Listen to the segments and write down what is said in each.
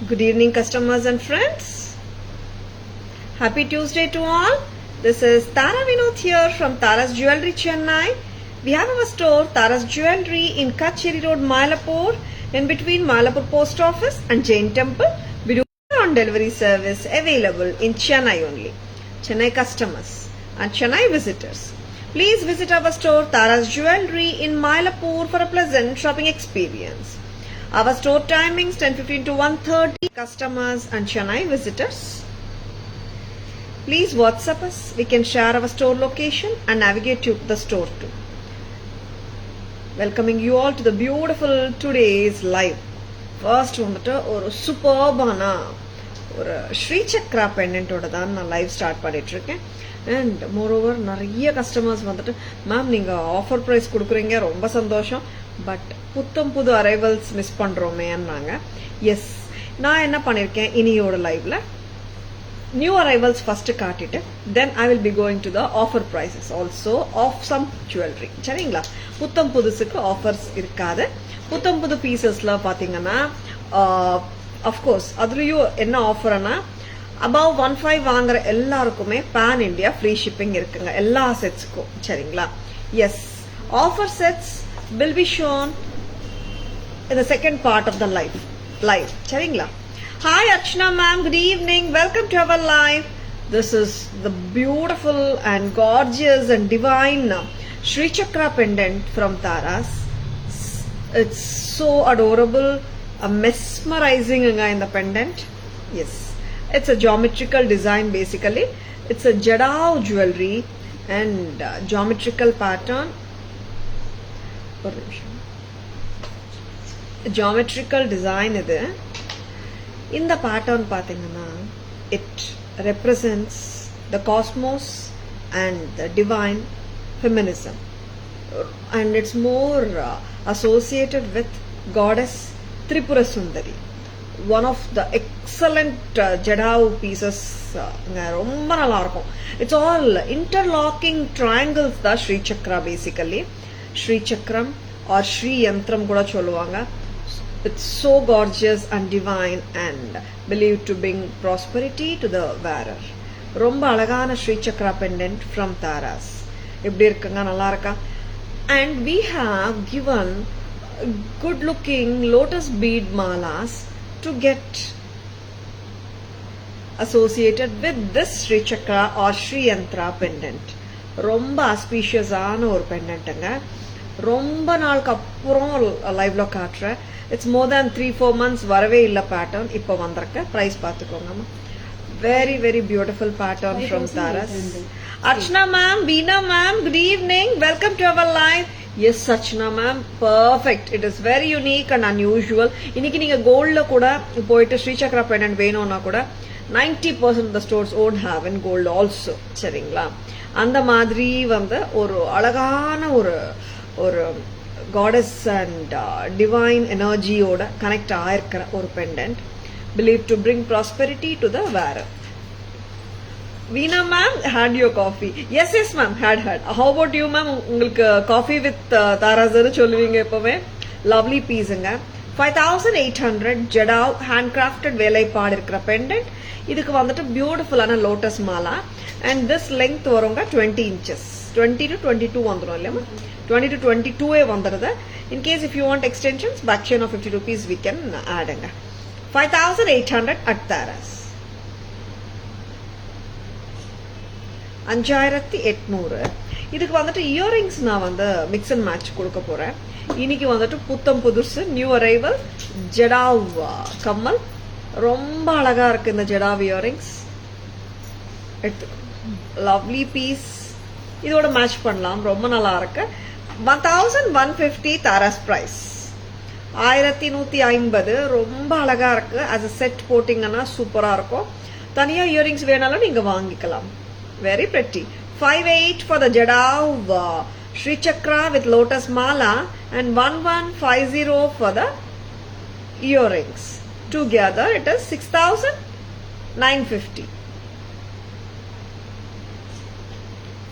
Good evening, customers and friends. Happy Tuesday to all. This is Tara Vinod here from Tara's Jewelry, Chennai. We have our store, Tara's Jewelry, in Kacheri Road, Mylapore, in between Mylapore Post Office and Jain Temple. We do on delivery service available in Chennai only. Chennai customers and Chennai visitors, please visit our store, Tara's Jewelry, in Mylapore for a pleasant shopping experience. Our store timings 10:15 to 1:30. Customers and Chennai visitors, please WhatsApp us. We can share our store location and navigate you to the store too. Welcoming you all to the beautiful today's live. First வந்துட்டு ஒரு சூப்பர்பான ஒரு ஸ்ரீ சக்ரா பெண்டன்ட்டோட தான் நான் live start பண்ணிட்டு இருக்கேன். And moreover நிறைய customers வந்துட்டு மேம் நீங்கள் ஆஃபர் ப்ரைஸ் கொடுக்குறீங்க, ரொம்ப சந்தோஷம், பட் புத்தம் புது அரைவல்ஸ் மிஸ் பண்ணுறோமேன்னாங்க. எஸ், நான் என்ன பண்ணியிருக்கேன் இனியோட லைவ்ல நியூ அரைவல்ஸ் ஃபர்ஸ்ட் காட்டிட்டு then I will be going to the offer prices also of some jewellery. சரிங்களா? புத்தம் புதுசுக்கு ஆஃபர்ஸ் இருக்காது. புத்தம் புது பீசஸ்ல பார்த்தீங்கன்னா அஃப்கோர்ஸ் அதுலேயும் என்ன ஆஃபர்னா அபவ் 1.5 வாங்குற எல்லாருக்குமே பேன் இண்டியா ஃப்ரீ ஷிப்பிங் இருக்குங்க எல்லா செட்ஸுக்கும். சரிங்களா? Yes, offer sets will be shown in the second part of the live. Charingla. Hi Archana ma'am, good evening, welcome to our live. This is the beautiful and gorgeous and divine Sri Chakra pendant from Tara's. It's so adorable, mesmerizing in the pendant. Yes, it's a geometrical design basically. It's a Jadao jewelry and geometrical pattern. Geometrical design இது. இந்த pattern பார்த்தீங்கன்னா it represents the cosmos and the divine feminism, and it's more associated with goddess Tripura Sundari. One of the excellent Jadao pieces. ரொம்ப நல்லா இருக்கும். It's all interlocking triangles da Sri Chakra basically. Sri Chakram or Sri Yantram kuda solluvaanga. It's so gorgeous and divine and believed to bring prosperity to the wearer. Romba alagana Sri Chakra pendant from Tara's. Eppadi irukanga, nalla iruka? And we have given good looking lotus bead malas to get associated with this Sri Chakra or Sri Yantra pendant. ரொம்ப ஆஸ்பீஷியஸான ஒரு பெண்டன்ட்டுங்க. ரொம்ப நாளுக்கு அப்புறம் லைவ்ல காட்டுறேன். It's more than 3-4 months வரவே இல்லை pattern. இப்போ வந்திருக்க ப்ரைஸ் பார்த்துக்கோங்கம்மா. Very very beautiful pattern from Tharas. Archana ma'am, Veena ma'am, good evening, welcome to our live. Yes Archana ma'am, perfect. It is very unique and unusual. இன்னைக்கு நீங்க கோல்ட்ல கூட போயிட்டு ஸ்ரீ சக்ரா பெண்டன்ட் வேணும்னா கூட 90% of the stores won't have in gold also. சரிங்களா? அந்த மாதிரி வந்து ஒரு அழகான ஒரு ஒரு காடஸ் அண்ட் டிவைன் எனர்ஜியோட கனெக்ட் ஆயிருக்கிற ஒரு pendant, believe to bring prosperity to the wearer. Veena ma'am, had your coffee? Yes ma'am, had. How about you ma'am? உங்களுக்கு காஃபி வித் தாராசர் சொல்லுவீங்க எப்பவுமே. லவ்லி பீஸுங்க. 5800 ஜடாவ் ஹேண்ட் கிராஃப்டட் வேலைப்பாடு இருக்கிற பெண்டன்ட். இதுக்கு வந்துட்டு பியூட்டிஃபுல்லான lotus Mala and this length வருங்க 20 inches. 20 to 22 வந்துடும் இல்லையா? 20 to 22 வந்துடுது. In case if you want extensions back chain of 50 rupees we can ஆடுங்க. 5800 at Taras. 5800. இதுக்கு வந்துட்டு இயரிங்ஸ் நான் வந்து மிக்ஸ் அண்ட் மேட்ச் கொடுக்க போறேன். இன்னைக்கு வந்துட்டு புத்தம் புதுசு நியூ அரைவல் ஜடாவ் கம்மல். ரொம்ப அழகா இருக்கு இந்த ஜடாவ் இயரிங்ஸ். எடுத்துக்கோ, லவ்லி பீஸ். இதோட மேட்ச் பண்ணலாம், ரொம்ப நல்லா இருக்கு. 1150 தாராஸ் பிரைஸ். 1150. ரொம்ப அழகா இருக்கு. as a செட் போட்டிங்கன்னா சூப்பரா இருக்கும். தனியா இயரிங்ஸ் வேணாலும் நீங்க வாங்கிக்கலாம். Very pretty. 58 for the Jadav Sri Chakra with lotus mala and 1150 for the earrings. Together it is 6950.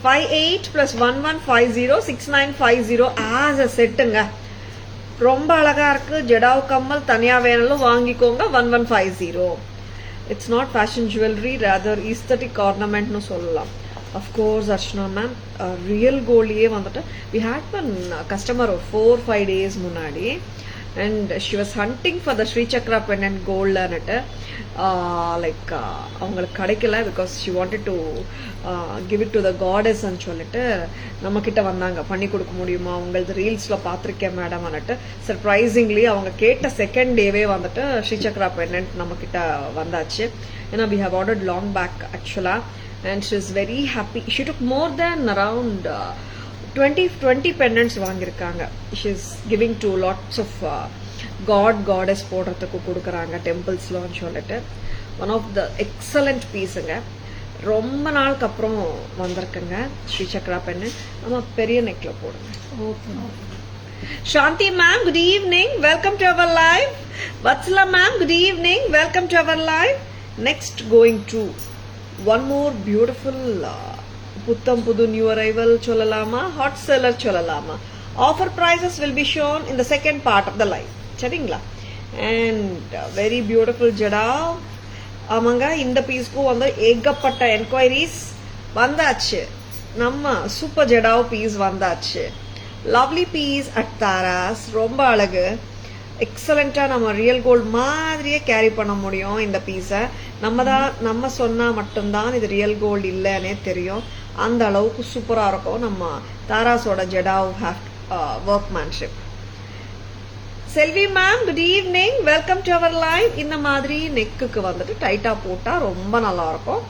58 plus 1150 6950 as a set. ரொம்ப அழகா இருக்கு. ஜெடாவ் கம்மல் தனியா வேணாலும் வாங்கிக்கோங்க. 1150. It's not fashion jewellery, rather aesthetic ஆர்னமெண்ட்னு சொல்லலாம். அஃப்கோர்ஸ் அர்ச்சனா மேம் ரியல் கோல்ட்லயே வந்துட்டு வி ஹேட் ஒன் கஸ்டமர் ஒரு 4-5 days முன்னாடி, and she was hunting for the Srichakra pendant கோல்டுன்னுட்டு லைக் அவங்களுக்கு கிடைக்கல, because she wanted to give it to the காடஸ்ன்னு சொல்லிட்டு நம்ம கிட்ட வந்தாங்க. பண்ணி கொடுக்க முடியுமா, உங்களது ரீல்ஸ்ல பார்த்துருக்கேன் மேடம் வந்துட்டு. சர்ப்ரைசிங்லி அவங்க கேட்ட செகண்ட் டேவே வந்துட்டு ஸ்ரீசக்ரா பெண்டன்ட் நம்ம கிட்ட வந்தாச்சு. ஏன்னா we have ordered long back ஆக்சுவலா, and she is very happy. She took more than around 20 pendants வாங்கிருக்காங்க. she is giving to lots of goddess போடுறதுக்கு கொடுக்கறாங்க டெம்பிள்ஸ்லாம் சொல்லிட்டு. one of the excellent பீஸ்ங்க. ரொம்ப நாளுக்கு அப்புறம் வந்திருக்குங்க ஸ்ரீசக்ரா பெண்ணு. நம்ம பெரிய நெக்ல போடுங்க. Okay. Shanthi ma'am good evening, welcome to our live. Vatsala ma'am good evening, welcome to our live. Next going to one more beautiful புத்தம் புது நியூ அரைவல் சொல்லலாமா, ஹாட் செல்லர் சொல்லலாமா. Offer prices will be shown in the second part of the live. சரிங்களா? and very beautiful jadau. ஆமாங்க, இந்த பீஸ்க்கும் வந்து ஏகப்பட்ட என்கொயரிஸ் வந்தாச்சு. நம்ம சூப்பர் ஜடாவ் பீஸ் வந்தாச்சு. Lovely piece at Tara's. ரொம்ப அழகு, எக்ஸலண்டா நம்ம ரியல் கோல்ட் மாதிரியே கேரி பண்ண முடியும் இந்த பீஸை. நம்ம சொன்னா மட்டும்தான் இது ரியல் கோல்டு இல்லைன்னே தெரியும். அந்த அளவுக்கு சூப்பரா இருக்கும் நம்ம தாராஸோட jadau workmanship. Selvi ma'am good evening, welcome to our live. இந்த மாதிரி நெக்குக்கு வந்துட்டு டைட்டா போட்டா ரொம்ப நல்லா இருக்கும்.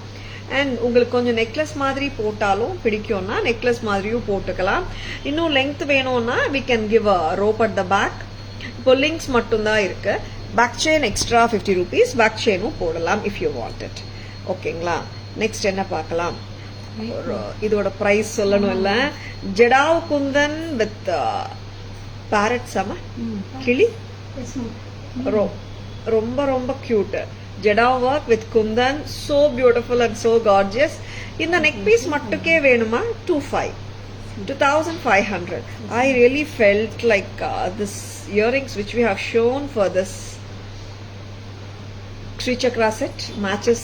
அண்ட் உங்களுக்கு கொஞ்சம் நெக்லஸ் மாதிரி போட்டாலும் பிடிக்கும்னா நெக்லஸ் மாதிரியும் போட்டுக்கலாம். இன்னும் லெங்த் வேணும்னா we can give a rope at the back. இப்போ லிங்க்ஸ் மட்டும்தான் இருக்கு. Back chain extra 50 rupees, back செயினும் போடலாம் இஃப் யூ வாண்ட் இட். ஓகேங்களா? நெக்ஸ்ட் என்ன பார்க்கலாம்? இதோட பிரைஸ் சொல்லணும் இல்ல. ஜெடாவ் குந்தன் வித் பேரட் சம கிளி, ரொம்ப ரொம்ப cute. Jadau work with kundan, so beautiful and so gorgeous. இந்த நெக் பீஸ் மட்டுக்கே வேணுமா 2500. I really felt like this earrings which we have shown for this Srichakra set matches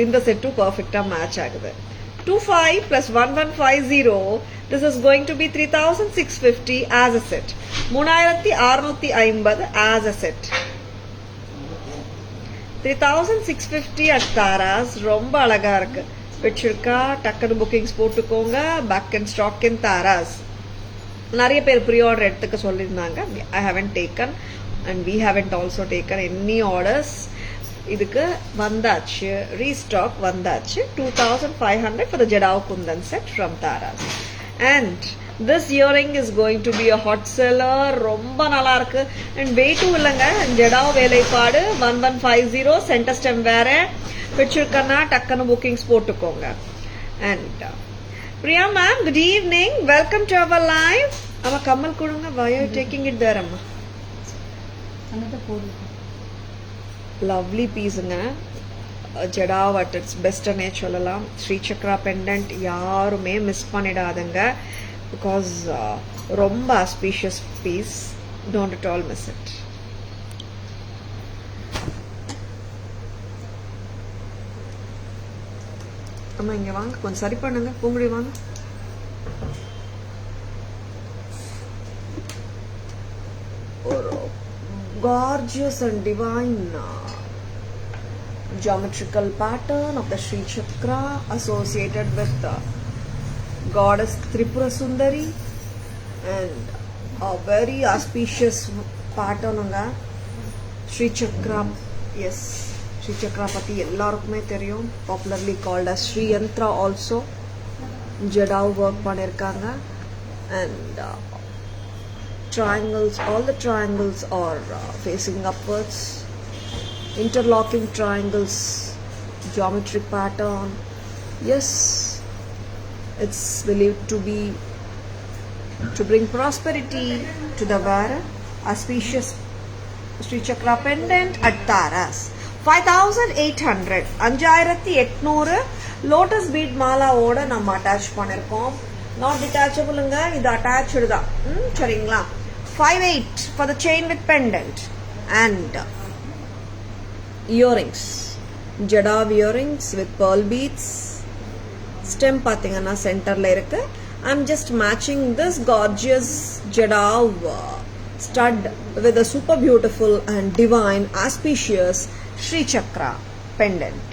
in the set to perfect match agudhu. 25 plus 1150, this is going to be 3650 as a set. 3650 as a set. 3650 at Taras. ரொம்ப அழகா இருக்கு. வச்சிருக்கா டக்குனு bookings போட்டுக்கோங்க. Back and stock in Tara's. நிறைய பேர் pre order எடுத்துக்க சொல்லியிருந்தாங்க. I haven't taken and we haven't also taken any orders. இதுக்கு வந்தாச்சு, ரீஸ்டாக் வந்தாச்சு. 2500 for the Jadav Kundan set from Taras. And this earring is going to be a hot seller. ரொம்ப நல்லா இருக்கு. அண்ட் வெயிட்டும் இல்லைங்க. ஜடாவ் வேலைப்பாடு 1150. சென்டர் ஸ்டெம் வேற வச்சிருக்கனா டக்குனு புக்கிங்ஸ் போட்டுக்கோங்க. And Priya ma'am good evening, welcome to our live. அம்மா கம்மல் கொடுங்க. why are you taking it there அம்மா? லவ்லி பீஸுங்க. ஜடாவ் அட் இட்ஸ் பெஸ்ட்னே சொல்லலாம். ஸ்ரீசக்ரா பெண்டன்ட் யாருமே மிஸ் பண்ணிடாதுங்க. பிகாஸ் ரொம்ப auspicious piece. Don't at all miss it. அம்மா இங்க வாங்க, கொஞ்சம் சரி பண்ணுங்க. பூங்குடி வாங்க. ஒரு gorgeous and divine geometrical pattern of the Sri Chakra associated with goddess Tripura Sundari, and a very auspicious pattern anga Sri Chakra. Yes, Sri Chakra pati ellarkume theriyum, popularly called as Sri Yantra also. Jadav work panirukanga, and triangles, all the triangles are facing upwards, interlocking triangles, geometric pattern. Yes, it's believed to be to bring prosperity to the wearer. Auspicious Sri Chakra pendant at Taras. 5800, 5800 lotus bead mala oda நம்ம attach பண்ணிருக்கோம். not detachable ங்க, இது attached தான். சரிங்களா? 5/8 for the chain with pendant. And earrings, jadav earrings with pearl beads. Stem pathina center la irukku. I'm just matching this gorgeous jadav stud with a super beautiful and divine auspicious Sri Chakra pendant.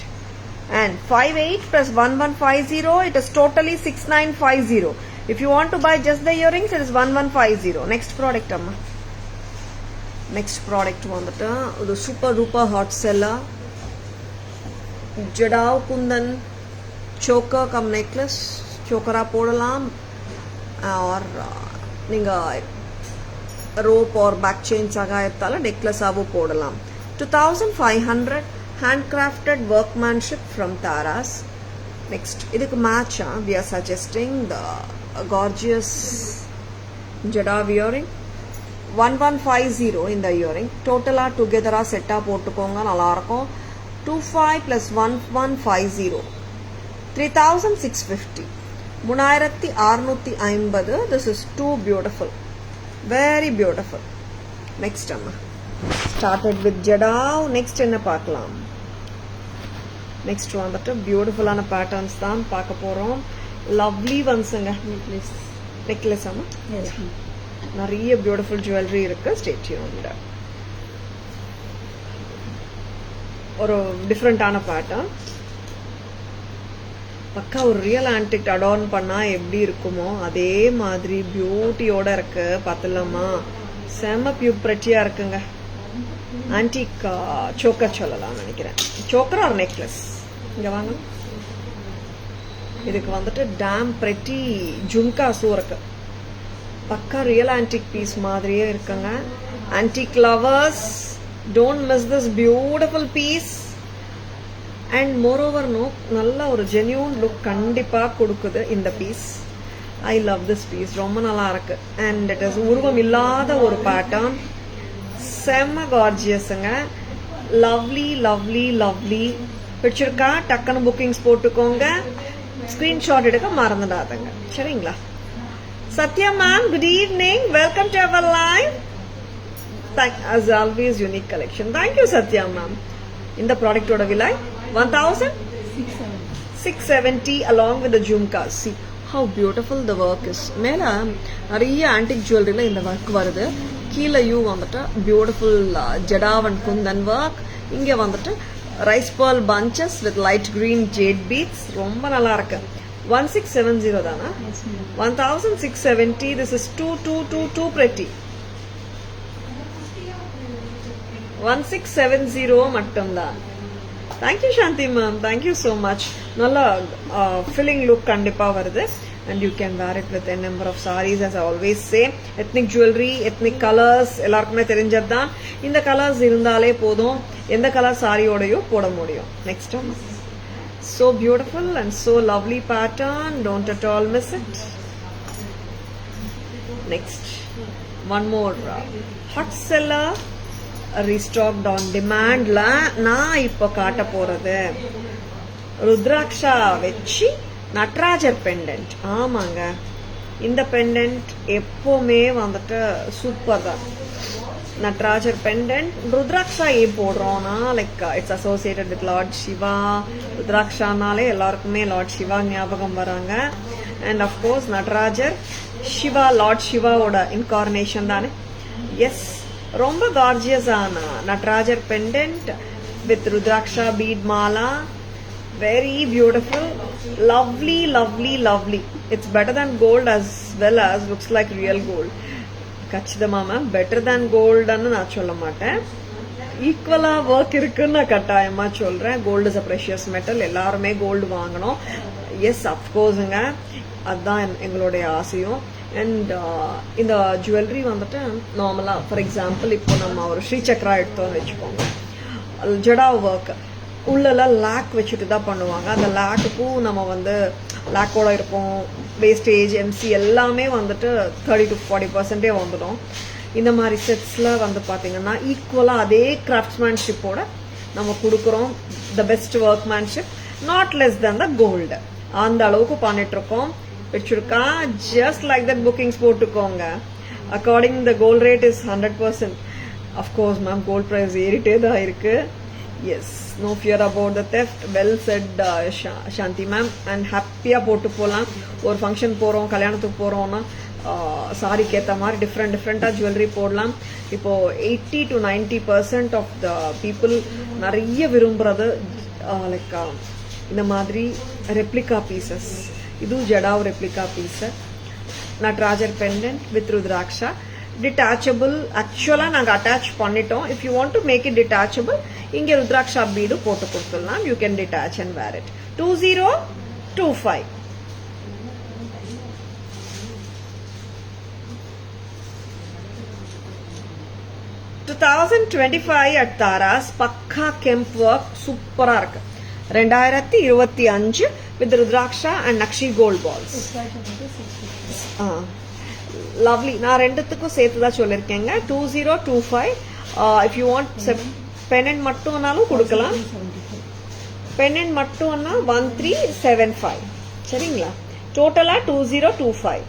And 5/8 plus 1150, it is totally 6950. If you want to buy just the earrings, it is 1150. Next product amma. Next product vandutta the super duper hot seller jadav kundan choker cum necklace. chokara போடலாம் or நீங்க rope or back chains ஆக எடுத்தால necklace ஆவோ போடலாம். 2500 handcrafted workmanship from Taras. Next இதுக்கு match we are suggesting the gorgeous jadav earring. 1150 in the earring. Total together set up போட்டுக்கோங்க நல்லா இருக்கும். 25 plus 1150 3650. 3650. This is too beautiful, very beautiful. Next amma started with jadav. Next enna paakalam. Next vandata beautiful ana patterns dhaan paaka porom. Lovely ones nga necklace amma. Yes. Nariya beautiful jewelry irukku. Stay tuned. Or different ana pattern. பக்கா ஒரு real antique அடார்ன் பண்ணா எப்படி இருக்குமோ அதே மாதிரி பியூட்டியோட இருக்கு. பார்த்தலாமா? செம பியூப்ரெட்டியா இருக்குங்க. ஆன்டிக் சோக்கர் சொல்லலாம் நினைக்கிறேன். Choker or necklace. இங்க வாங்க. இதுக்கு வந்துட்டு டேம் பிரெட்டி ஜும்காஸும் இருக்கு. பக்கா ரியல் ஆன்டிக் பீஸ் மாதிரியே இருக்குங்க. Antique lovers, don't miss this beautiful piece. And moreover நல்ல ஒரு genuine look கண்டிப்பா கொடுக்குது இந்த piece. I love this piece. ரொம்ப நல்லா இருக்கு. And it is உருவம் இல்லாத ஒரு pattern. செம்ம gorgeousங்க. Lovely, lovely, lovely. பிடிச்சிருக்கா? டக்குனு bookings போட்டுக்கோங்க. Screenshot எடுக்க மறந்துடாதீங்க. சரிங்களா? Satya ma'am, good evening. Welcome to our live. As always, unique collection. Thank you Satya ma'am. இந்த ப்ராடக்டோட விலை 1670 along with the jhumkas. See how beautiful the work is. மேல நிறைய ஆன்டிக் ஜுவல்லரியில இந்த ஒர்க் வருது. கீழேயும் வந்துட்டு beautiful jadau and Kundan work. இங்க வந்துட்டு rice pearl bunches with light green jade beads. ரொம்ப நல்லா இருக்கு. 1670 தானா? 1670. This is too pretty. 1670 மட்டும்தான். Thank you Shanti ma'am. Thank you so much. நல்ல filling look கண்டிப்பா வருது. And you can wear it with a number of sarees as I always say. Ethnic jewelry, ethnic colors எல்லாருக்குமே தெரிஞ்சதுதான். இந்த colours இருந்தாலே போதும் எந்த colour சாரியோடயோ போட முடியும். Next one. So beautiful and so lovely pattern. Don't at all miss it. Next. One more hot seller. Restocked on demandல நான் இப்போ காட்ட போறது ருத்ராட்சா வச்சு நட்ராஜர் பெண்டன்ட். ஆமாங்க, இந்த பெண்டன்ட் எப்பவுமே வந்துட்டு சூப்பர் தான். நட்ராஜர் பெண்டன்ட். ருத்ராட்சா ஏன் போடுறோம்னா like it's associated with Lord Shiva. ருத்ராட்சானாலே எல்லாருக்குமே லார்ட் சிவா ஞாபகம் வராங்க. And of course Natarajar Shiva, Lord சிவாவோட இன்கார்னேஷன் தானே. எஸ், ரொம்ப கார்ஜியஸான Natarajar pendant with rudraksha bead mala. Very beautiful, lovely lovely lovely. It's better than gold as well as looks like real gold. கச்சிதமா மேம், பெட்டர் தேன் கோல்டுன்னு நான் சொல்ல மாட்டேன். ஈக்குவலா ஒர்க் இருக்குன்னு நான் கட்டாயமா சொல்றேன். Gold is a precious metal. எல்லாருமே கோல்டு வாங்கணும். எஸ், அப்கோர்ஸுங்க, அதுதான் எங்களுடைய ஆசையும். அண்ட் இந்த ஜுவல்லரி வந்துட்டு நார்மலா ஃபார் எக்ஸாம்பிள் இப்போ நம்ம ஒரு ஸ்ரீ சக்ரா எடுத்தோம்னு வச்சுக்கோங்க. ஜடாவ் ஒர்க் உள்ளெல்லாம் லேக் வச்சுட்டு தான் பண்ணுவாங்க. அந்த லேக்குக்கும் நம்ம வந்து லேக்கோட இருப்போம். வேஸ்டேஜ், எம்சி எல்லாமே வந்துட்டு 30 to 40% வந்துடும். இந்த மாதிரி செட்ஸில் வந்து பார்த்தீங்கன்னா ஈக்குவலாக அதே கிராஃப்ட்ஸ்மேன்ஷிப்போட நம்ம கொடுக்குறோம். The best workmanship, not less than the gold. அந்த அளவுக்கு பண்ணிட்டு இருக்கோம். வச்சிருக்கா ஜஸ்ட் லைக் தட் புக்கிங்ஸ் போட்டுக்கோங்க. according the gold rate is 100%. Of course ma'am, gold price ஏறிட்டே தான் இருக்கு. Yes, no fear about the theft. Well said Shanti ma'am. And happy-ஆ போட்டு போலாம். ஒரு ஃபங்க்ஷன் போறோம், கல்யாணத்துக்கு போறோம்னா சாரிக்கு ஏற்ற மாதிரி டிஃப்ரெண்ட்டாக ஜுவல்லரி போடலாம். இப்போ 80 to 90% ஆஃப் த பீப்புள் நிறைய விரும்புறது லைக் இந்த மாதிரி ரெப்ளிகா பீசஸ். இதுவும் jadau replica piece. Natarajar pendant with rudraksha detachable. ஆக்சுவலாக நாங்கள் அட்டாச் பண்ணிட்டோம். If you want to make it detachable, இங்கே ருத்ராட்சா பீடு போட்டு கொடுத்துடலாம். You can detach and wear it. 2025. at Taras பக்கா கெம்ப் ஒர்க் சூப்பரா இருக்கு. 2025 with Rudraksha and Nakshi gold balls. Lovely. நான் ரெண்டுத்துக்கும் சேர்த்து தான் சொல்லிருக்கேங்க. 2025. if you want pennant மட்டும்னாலும் கொடுக்கலாம். pennant மட்டும்னா 1375. சரிங்களா? டோட்டலா 2025.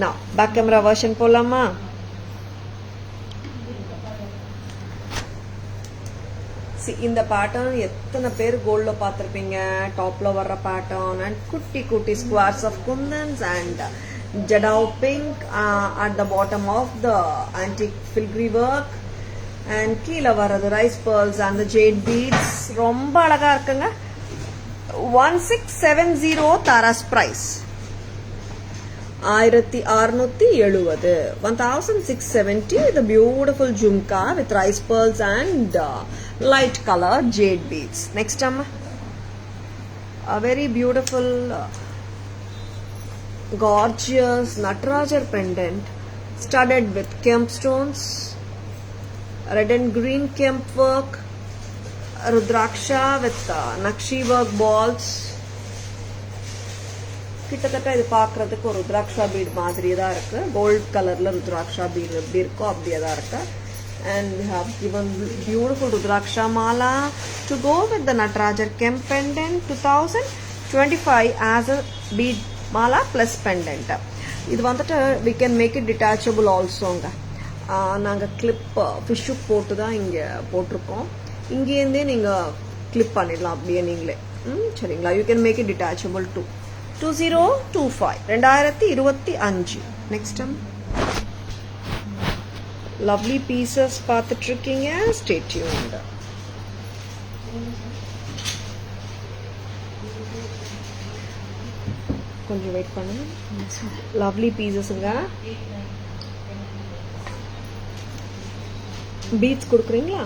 now back camera version போலாமா? இந்த பேட்டர்ன் எத்தனை பேர் கோல்ட்ல பார்த்திருப்பீங்க. டாப்ல வர்ற பேட்டர்ன் அண்ட் குட்டி குட்டி squares of kundans and jadau pink at the bottom of the antique filigree work and கீழே வர்றது rice pearls and the jade beads. ரொம்ப அழகா இருக்குங்க. 1670 Taras price. 1670. 1670 with a beautiful jhumka with rice pearls and light color jade beads. Next time a very beautiful gorgeous Natarajar pendant studded with kemp stones, red and green kemp work, rudraksha with nakshi work balls. கிட்டத்தட்ட இது பார்க்கறதுக்கு ஒரு rudraksha beat மாதிரியே தான் இருக்கு. Gold கலர்ல rudraksha beat எப்படி இருக்கோ அப்படியே தான் இருக்கு. And we have given beautiful rudraksha mala to go with the Natarajar Kemp pendant 2025 as a bead mala plus pendant. இது வந்துட்டு we can make it detachable alsoங்க. நாங்கள் கிளிப் ஃபிஷ்ஷு போட்டு தான் இங்கே போட்டிருக்கோம். இங்கேருந்தே நீங்கள் கிளிப் பண்ணிடலாம் அப்படியே நீங்களே. சரிங்களா? You can make it detachable too. 2025. 2025. Next lovely pieces பார்த்துட்டு இருக்கீங்க. stay tuned. கொஞ்சம் வெயிட் பண்ணுங்க. lovely piecesங்க. பீட்ஸ் கொடுக்குறீங்களா?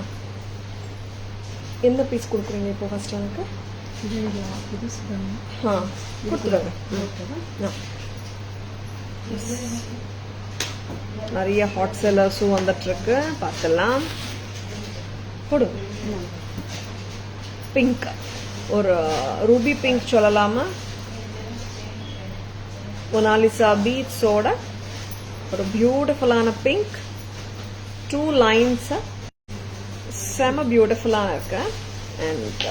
எந்த பீஸ் கொடுக்குறீங்க இப்போ ஃபர்ஸ்ட் எனக்கு? கொடுத்துருங்க. நிறைய ஹாட் செல்லர்ஸும் வந்துட்டு இருக்கு. பார்த்துலாம். கொடுங்க. பிங்க், ஒரு ரூபி பிங்க் சொல்லலாமா? மொனாலிசா பீட்ஸோட ஒரு பியூட்டிஃபுல்லான பிங்க். 2 லைன்ஸ் செம பியூட்டிஃபுல்லான இருக்கு. And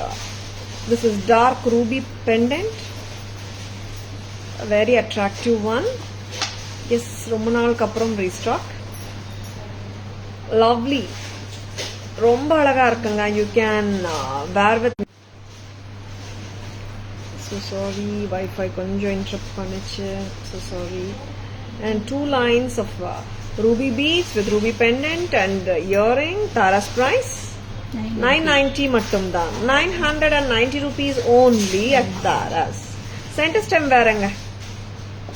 this is dark ruby pendant, a very attractive one. Yes, ரொம்ப நாளுக்கு அப்புறம் ரீஸ்டாக். லவ்லி, ரொம்ப அழகா இருக்குங்க. You can wear with. so sorry, wifi கொஞ்சம் இன்டரப்ட் பண்ணுச்சு. so sorry. and 2 lines of ruby beads with ruby pendant and earring. Tara's price 990 மட்டும்தான். 990 rupees only at Tara's. Center stem வேறங்க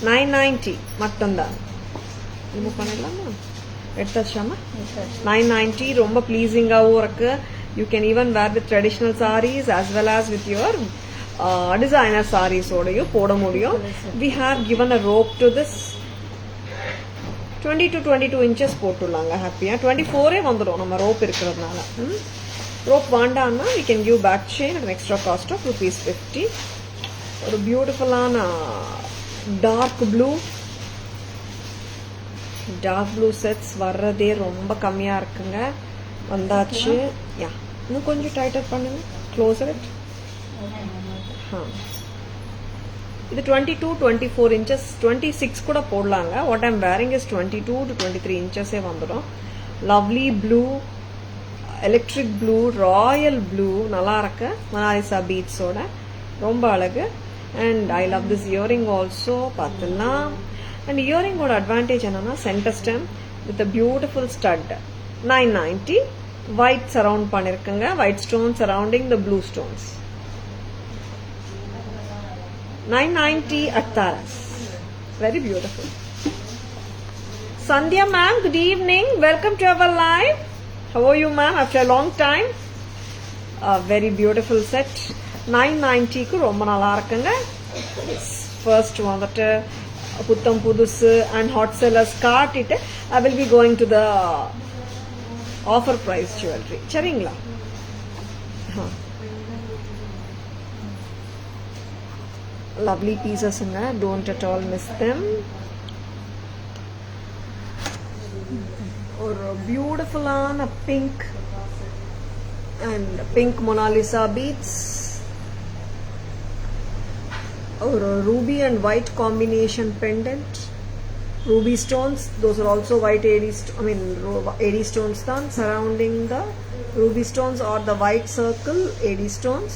990 மட்டும்தான். ரிமூவ் பண்ணிடலாமா? எடுத்தாச்சாமா? 990. ரொம்ப ப்ளீஸிங்காகவும் இருக்கு. You can even wear with traditional sarees as well as with your designer sarees ஓடையும் போட முடியும். we have given a rope to this. 20 to 22 inches போட்டுடலாங்க. ஹாப்பியா 24 வந்துடும் நம்ம ரோப் இருக்கிறதுனால. ரோப் வேண்டாம்னா we can give back chain at an extra cost of ₹50. ஒரு பியூட்டிஃபுல்லான டார்க் ப்ளூ செட்ஸ் வர்றதே ரொம்ப கம்மியா இருக்குங்க. வந்தாச்சு. யா, இன்னும் கொஞ்சம் டைட்டர் பண்ணுங்க. Closer it. இது 22-24 inches, 26 கூட போடலாங்க. What I'm wearing is 22 to 23 inches வந்துடும். Lovely blue, electric blue, royal blue, நல்லா இருக்கு. மொனாலிசா பீட்ஸோட ரொம்ப அழகு. And I love this earring also. பார்த்துலாம். அண்ட் இயரிங்கோட அட்வான்டேஜ் என்னன்னா centre stem with beautiful stud. 990. White surround பண்ணிருக்குங்க. White stone surrounding the blue stones. 990 at Taras. Very beautiful. Sandhya ma'am, good evening. Welcome to our live. How are you ma'am after a long time? A very beautiful set. 990 க்கு ரொம்ப நல்லா இருக்குங்க. First வந்துட்டு புத்தம் புதுசு and hot sellers காட்டிட்டு I will be going to the offer price jewelry. சரிங்களா? Lovely pieces, don't at all miss them. Or beautiful on a pink and pink Mona Lisa beads. Or a ruby and white combination pendant. Ruby stones, those are also white AD stones done surrounding the ruby stones or the white circle AD stones.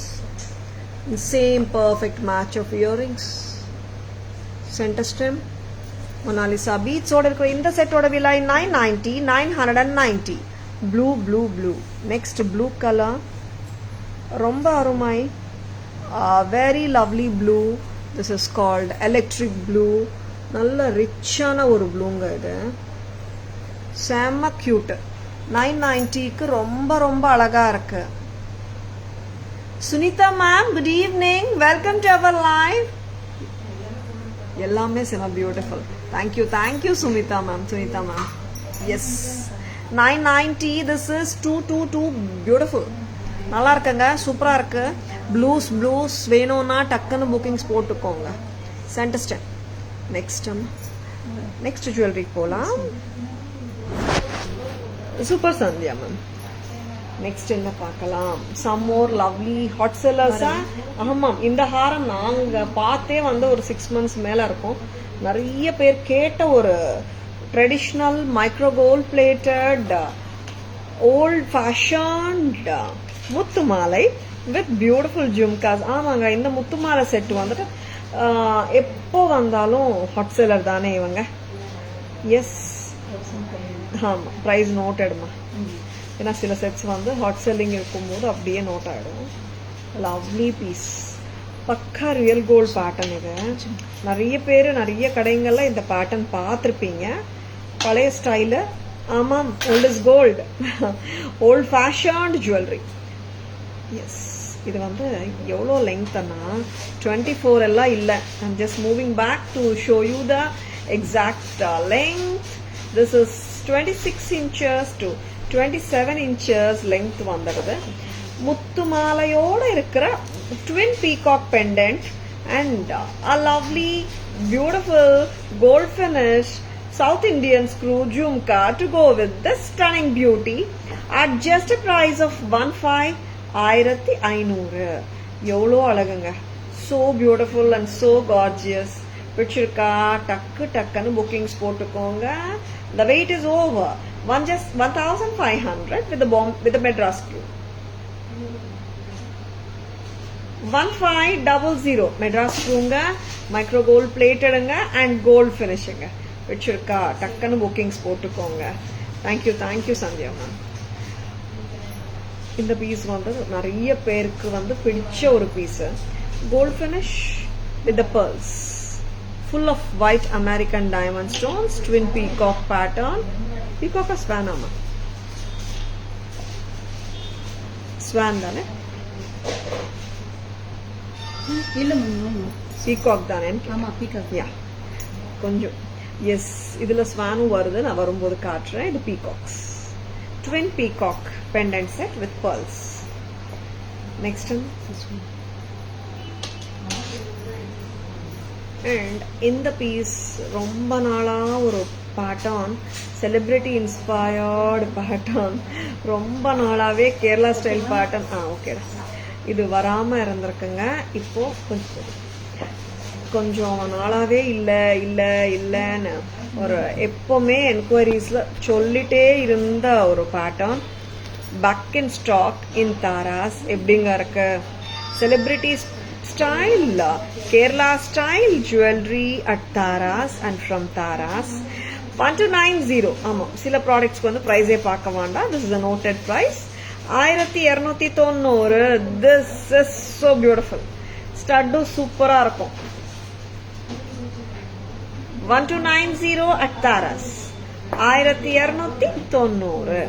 Same perfect match of earrings. Center stem Mona Lisa beads oda irukku. Indha set oda vilai 990, 990. Blue. Next blue color romba arumai, very lovely blue. This is called electric blue. Nalla rich ana oru blue nga idu. Sama cute. 990 க்கு ரொம்ப அழகா இருக்கு. Sunita ma'am, good evening. Welcome to our live. எல்லாமே செம beautiful. Thank you Sunita ma'am. Yes. 990. This is 222. Beautiful. நல்லா இருக்குங்க. சூப்பரா இருக்கு. ப்ளூஸ் வேணும்னா டக்குன்னு புக்கிங்ஸ் போட்டுக்கோங்க. Centre stem. நெக்ஸ்ட் ஜுவல்லரி போலாம். Super Sandhya ma'am. நெக்ஸ்ட் என்ன பார்க்கலாம்? சம் மோர் லவ்லி ஹாட் செல்லர்ஸா? ஆமாம், இந்த ஹாரம் நாங்க பார்த்தே ஒரு 6 months மேல இருக்கும். நிறைய பேர் கேட்ட ஒரு traditional micro gold plated old fashioned முத்து மாலை வித் பியூட்டிஃபுல் ஜும்காஸ். ஆமாங்க, இந்த முத்து மாலை செட் வந்துட்டு எப்போ வந்தாலும் ஹாட் செல்லர் தானே இவங்க. எஸ், ஆமா, பிரைஸ் நோட்டடுமா. ஏன்னா சில செட்ஸ் ஹாட் செல்லிங் இருக்கும்போது அப்படியே நோட் ஆகிடும். லவ்லி பீஸ், பக்கா ரியல் கோல்ட் பேட்டர்ன். இது நிறைய பேர் நிறைய கடைங்கள்ல இந்த பேட்டர்ன் பார்த்துருப்பீங்க. பழைய ஸ்டைலு. ஆமாம், old is gold. Old fashioned jewellery. Yes, இது எவ்வளோ லெங்க்னா 24 எல்லாம் இல்லை. I'm just moving back to show you the exact length. This is 26 inches to 27 inches length வந்துடுது. முத்து மாலையோட இருக்கிற twin peacock pendant and a lovely beautiful gold finish South Indian screw jhumka to go with this stunning beauty at just a price of 15,500. எவ்வளோ அழகுங்க. So beautiful and so gorgeous. பிடிச்சிருக்கா? டக்குன்னு bookings போட்டுக்கோங்க. The wait is over. 1,500 with the Madras screw. 1500 Madras screwங்க, micro gold platedங்க and gold finishங்க. பிடிச்சிருக்கா? டக்குன்னு bookings போட்டுக்கோங்க. Thank you Sandhya ma'am. இந்த piece நிறைய பேருக்கு பிடிச்ச ஒரு piece. Gold finish with the pearls. Full of white American diamond stones, twin peacock pattern. Peacock or swan amma? Swan dane? Illa peacock dane? Ama peacock. Yeah. Konjam. Yes, idula swan varudhu na varumbodhu kaatren. Idu peacocks. Twin peacock pendant set with pearls. Next one. This one. And in the piece ரொம்ப நாளா ஒரு pattern, celebrity inspired pattern, ரொம்ப நாளாவே Kerala style pattern. ஓகேடா, இது வராம இருந்திருக்குங்க. இப்போ கொஞ்சம் கொஞ்சம் நாளாவே இல்லைன்னு ஒரு எப்பவுமே என்கொயரிஸ்ல சொல்லிட்டே இருந்த ஒரு pattern. Back in stock in Tara's. எப்படிங்க இருக்கு? Celebrity style, Kerala style jewellery at Tara's and from Tara's. 1290. ஆமா, சில ப்ராடக்ட்ஸ்க்கு வந்து பிரைஸே பார்க்க வேண்டாம். This is a noted price. 1290. This is so beautiful. ஸ்டட்டும் சூப்பரா இருக்கும். 1290 at தாராஸ். 1290.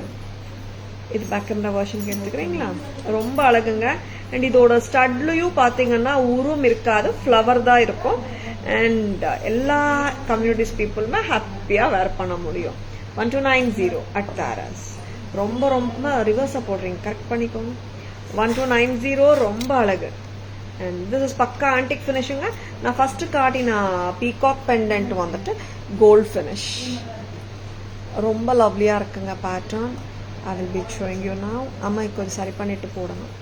இது பேக் கேமரா வெர்ஷன் எடுத்துக்கிறீங்களா? ரொம்ப அழகுங்க. அண்ட் இதோட ஸ்டட்லயும் பாத்தீங்கன்னா உருவம் இருக்காது, ஃப்ளவர் தான் இருக்கும். அண்ட் எல்லா கம்யூனிட்டிஸ் பீப்புளுமே ஹாப்பியா வேர் பண்ண முடியும். 1290 at தாராஸ். ரொம்ப ரொம்ப ரிவர்ஸா போடுறீங்க, கரெக்ட் பண்ணிக்கோங்க. 1290 ரொம்ப அழகு. அண்ட் திஸ் இஸ் பக்கா ஆன்டிக் ஃபினிஷிங்க. நான் ஃபர்ஸ்ட் காட்டின பீகாக் பெண்டன்ட் வந்துட்டு கோல்ட் ஃபினிஷ். ரொம்ப லவ்லியா இருக்குங்க pattern. I will be showing you now. அம்மா கொஞ்சம் சரி பண்ணிட்டு போடணும்.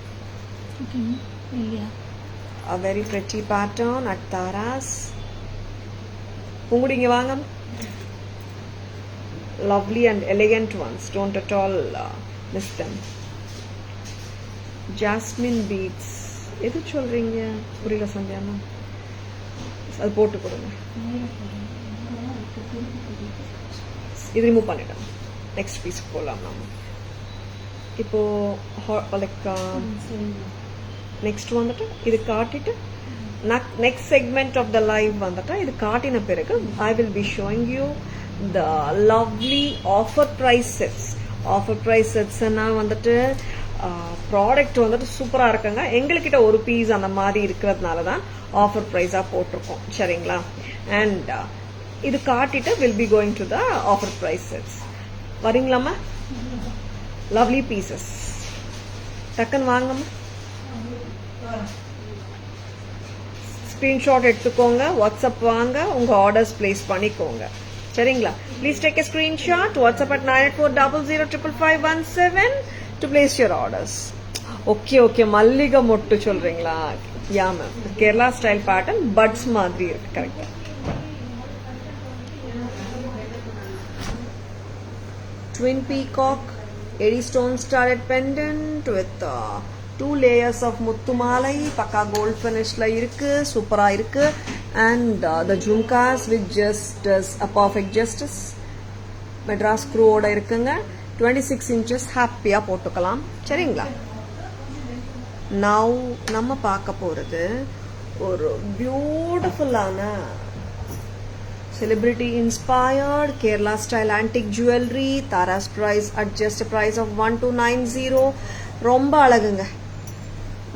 A very pretty pattern at Tara's. உங்களுடைய வாங்க. Lovely and elegant ones. Don't at all miss them. Jasmine beads. எது சொல்றீங்க? புரியல சந்தியாமா. அது போட்டு கொடுங்க. இது ரிமூவ் பண்ணிட்டேன். நெக்ஸ்ட் பீஸ் போலாம் நாம. இப்போ லைக் நெக்ஸ்ட் வந்துட்டு இது காட்டிட்டு next segment of the live வந்துட்டு இது காட்டின பிறகு I will be showing you the lovely offer price sets. Offer price செட்ஸ்னா வந்துட்டு ப்ராடக்ட் வந்துட்டு சூப்பரா இருக்குங்க. எங்ககிட்ட ஒரு பீஸ் அந்த மாதிரி இருக்கிறதுனால தான் ஆஃபர் ப்ரைஸா போட்டிருக்கோம், சரிங்களா? அண்ட் இது காட்டிட்டு will be going to the offer price sets. வரீங்களாமா? Lovely pieces. டக்குன்னு வாங்கம்மா. ஸ்கிரீன்ஷாட் எடுத்துக்கோங்க, வாட்ஸ்அப் வாங்க, உங்க ஆர்டர்ஸ் பிளேஸ் பண்ணிக்கோங்க, சரிங்களா? Please take a screenshot. WhatsApp at 9840055517 to place your orders. Okay மல்லிகை மொட்டு சொல்றீங்களா? Yeah ma'am, Kerala style pattern, buds மாதிரி இருக்கு, correct. Twin peacock, 80 stone studded pendant with 2 layers of muttu malai, pakka gold finish la irukku, supera irukku. And the jhumkas with just a perfect justice. Madras screw oda irukanga. 26 inches happy ah potukalam, சரிங்களா? Now நம்ம பார்க்க போறது ஒரு பியூட்டிஃபுல்லான celebrity inspired Kerala style antique jewelry. Tara's price at just a price of 1290. ரொம்ப அழகுங்க.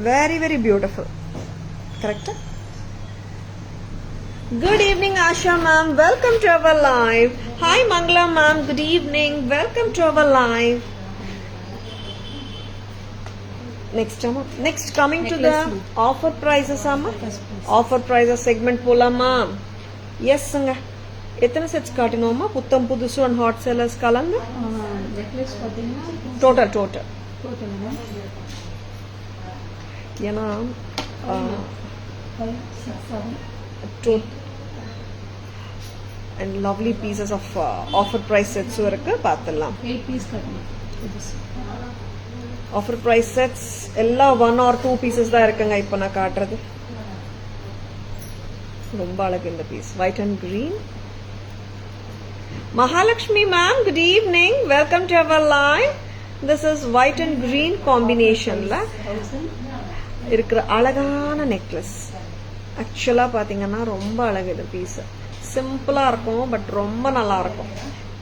Very very beautiful. Correct? Good evening Asha ma'am. Welcome to our live. Hi Mangala ma'am. Good evening. Welcome to our live. Next coming to the offer prices amma. Offer prices segment polama. Yes anga. எத்தனை sets காட்டினோமா? புத்தம் புதுசு and hot sellers கலந்து total ஏன்னா and lovely pieces of offer price செட்ஸும் இருக்கு, பார்த்துடலாம். Offer price sets எல்லாம் 1 or 2 பீசஸ் தான் இருக்குங்க இப்போ நான் காட்டுறது. ரொம்ப அழகு இந்த piece, white and green. Mahalakshmi ma'am, good evening. Welcome to our live. This is white and green combination la இருக்கிற அழகான நெக்லஸ். ஆக்சுவலா பாத்தீங்கன்னா ரொம்ப அழகு இந்த பீஸ். சிம்பிளா இருக்கும், பட் ரொம்ப நல்லா இருக்கும்.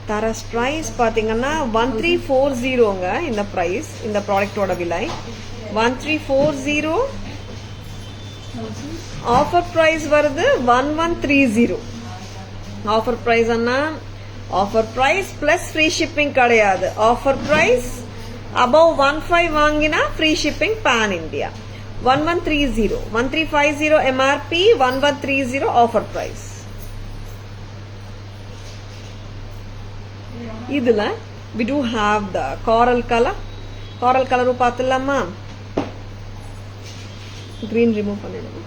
தரஸ் பிரைஸ் பாத்தீங்கன்னா 1340ங்க இந்த பிரைஸ், இந்த ப்ராடக்டோட விலை 1340. ஆஃபர் பிரைஸ் வருது 1130. ஆஃபர் பிரைஸ் அண்ணா, offer price plus free shipping கிடையாது. ஆஃபர் பிரைஸ் above 15 வாங்கினா free shipping pan India. 1130. 1350 MRP, 1130 offer price. இதுல we do have the coral color. coral color பாத்துலாமா? green remove பண்ணிடுங்க.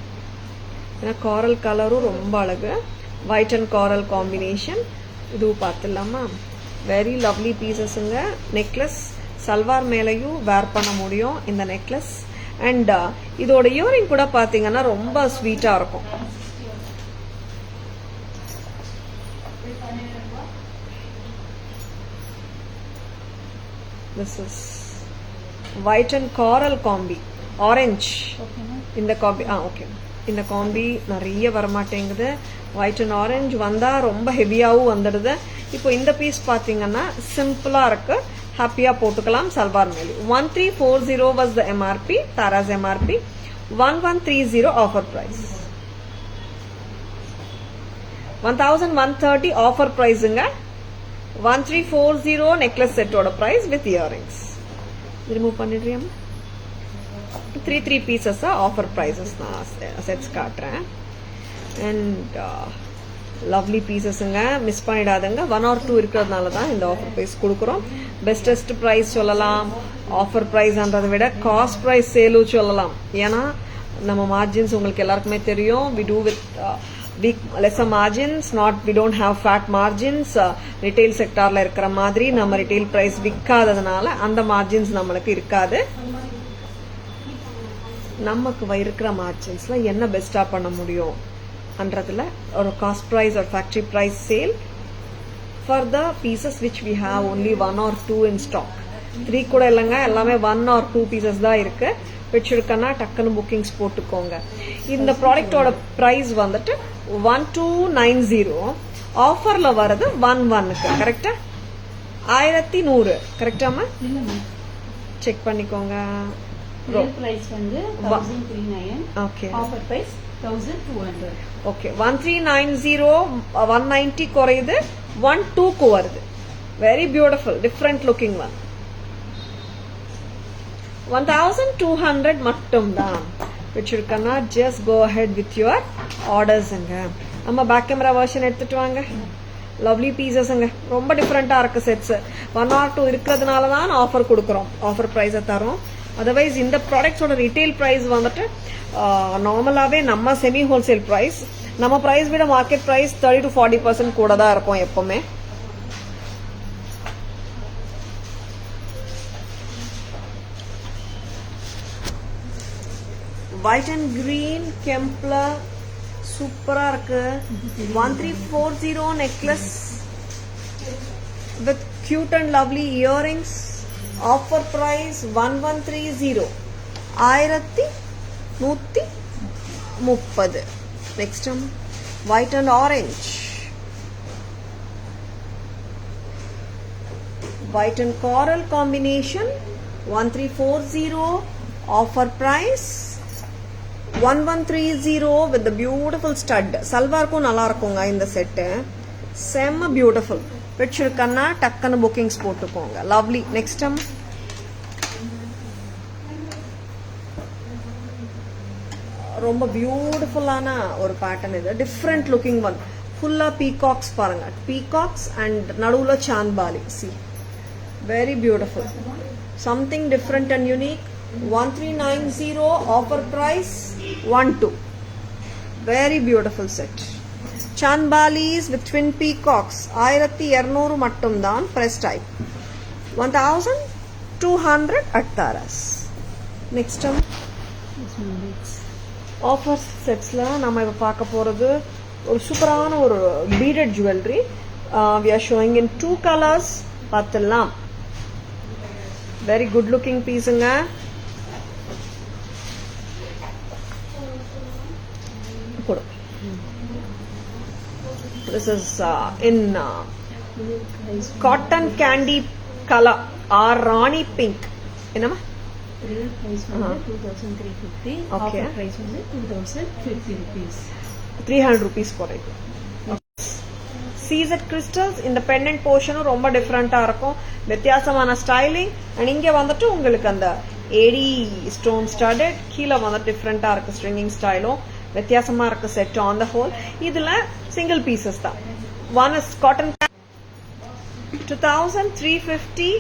ஏன்னா காரல் கலரும் ரொம்ப அழகு. White and coral combination. இதுவும் பார்த்துடலாமா? வெரி லவ்லி பீசஸுங்க. நெக்லஸ் சல்வார் மேலேயும் வேர் பண்ண முடியும் இந்த நெக்லஸ். அண்ட் இதோட இயரிங் கூட பார்த்தீங்கன்னா ரொம்ப ஸ்வீட்டாக இருக்கும். This is white and coral combi. Orange. இந்த காம்பி ஓகே. இந்த காம்பி நிறைய வரமாட்டேங்குது. ஒயிட் அண்ட் ஆரஞ்சு வந்தால் ரொம்ப ஹெவியாகவும் வந்துடுது. இப்போ இந்த பீஸ் பார்த்தீங்கன்னா சிம்பிளாக இருக்கு. ஹாப்பியாக போட்டுக்கலாம் சல்வார் மேலே. 1340 was the MRP, Taras MRP. 1130 offer price. 1130 offer ப்ரைஸுங்க. 1340 நெக்லஸ் செட்டோட பிரைஸ் வித் இயரிங்ஸ். ரிமூவ் பண்ணிடுறியாமா? 3 பீசஸ் ஆஃபர் ப்ரைஸஸ் நான் செட்ஸ் காட்டுறேன். அண்ட் லவ்லி பீசஸுங்க, மிஸ் பண்ணிடாதுங்க. 1 or 2 இருக்கிறதுனால தான் இந்த ஆஃபர் ப்ரைஸ் கொடுக்குறோம். பெஸ்டஸ்ட் ப்ரைஸ் சொல்லலாம். ஆஃபர் ப்ரைஸ்ன்றதை விட காஸ்ட் ப்ரைஸ் சேலும் சொல்லலாம். ஏன்னா நம்ம மார்ஜின்ஸ் உங்களுக்கு எல்லாருக்குமே தெரியும். We do with lesser margins, we don't have fat margins. Retail sectorல இருக்கிற மாதிரி நம்ம retail price விற்காததுனால அந்த margins நம்மளுக்கு இருக்காது. நமக்கு இருக்கிற marginsல என்ன பெஸ்டா பண்ண முடியும் அன்றதுல ஒரு cost price or factory price sale for the pieces which we have only 1 or 2 in stock. 3 கூட இல்லைங்க, எல்லாமே 1 or 2 pieces தான் இருக்கு. வச்சிருக்கனா டக்குன்னு புக்கிங்ஸ் போட்டுக்கோங்க. இந்த ப்ராடக்டோட பிரைஸ் வந்துட்டு 1290. ஆஃபர்ல வரது 11க்கு. கரெக்டா? 1100 கரெக்டாமா? செக் பண்ணிக்கோங்க. பிரைஸ் வந்து 1039. ஓகே. Offer price 1200. ஓகே. 1390 190 குறையுது, 12க்கு வருது. Very beautiful different looking one. 1200 மட்டும்தான் வச்சிருக்கனா. Just go ahead with your ஆர்டர்ஸுங்க. நம்ம பேக் கேமரா வெர்ஷன் எடுத்துட்டு வாங்க. லவ்லி பீசஸ்ங்க, ரொம்ப டிஃப்ரெண்டா இருக்கு செட்ஸ். 1 or 2 இருக்கிறதுனால தான் ஆஃபர் கொடுக்குறோம், ஆஃபர் ப்ரைஸை தரோம். அதர்வைஸ் இந்த ப்ராடக்ட்ஸோட ரீட்டைல் ப்ரைஸ் வந்துட்டு நார்மலாகவே நம்ம செமி ஹோல்சேல் ப்ரைஸ். நம்ம ப்ரைஸ் விட மார்க்கெட் ப்ரைஸ் 30 to 40% கூட தான் இருப்போம் எப்பவுமே. ஒயிட் அண்ட் கிரீன் கெம்ப்ல சூப்பரா இருக்கு. 1340 necklace with cute and lovely earrings. Offer price 1130. 1130. Next white and orange. White and coral combination. 1340. Offer price 1130 with the beautiful stud. சல்வாருக்கும் நல்லா இருக்குங்க இந்த செட்டு. செம்ம பியூட்டிஃபுல். பிடிச்சிருக்கன்னா டக்குன்னு புக்கிங்ஸ் போட்டுக்கோங்க. லவ்லி. நெக்ஸ்ட் ரொம்ப பியூட்டிஃபுல்லான ஒரு பேட்டர்ன் இது. Different looking one. ஃபுல்லா பீகாக்ஸ் பாருங்க. பீகாக்ஸ் அண்ட் நடுவுல Chandbali. C very beautiful. Something different and unique. 1390 offer price 12. Very beautiful set. Chanbalis with twin peacocks 1200 மட்டும்தான். press type 1200 at Taras. Next offer setsல நம்ம இப்ப பார்க்க போறது ஒரு சூப்பரான ஒரு beaded jewelry. We are showing in 2 colors. பார்த்தலாம். Very good looking pieceங்க. This is in cotton candy color or Rani pink. Enama? Real price was 2350. Okay. Offer price was 2050 rupees. 300 rupees for it. சீசட் crystals. இந்த pendant போர்ஷனும் ரொம்ப டிஃப்ரெண்டா இருக்கும். வித்தியாசமான styling. And இங்க வந்துட்டு உங்களுக்கு அந்த ஏடி ஸ்டோன் ஸ்டடட். கீழே வந்து டிஃப்ரெண்டா இருக்கு ஸ்ட்ரிங்கிங் ஸ்டைலும். வித்தியாசமா இருக்கு செட் ஆன் த ஹோல். இதுல சிங்கிள் பீசஸ் தான். One is cotton. 2350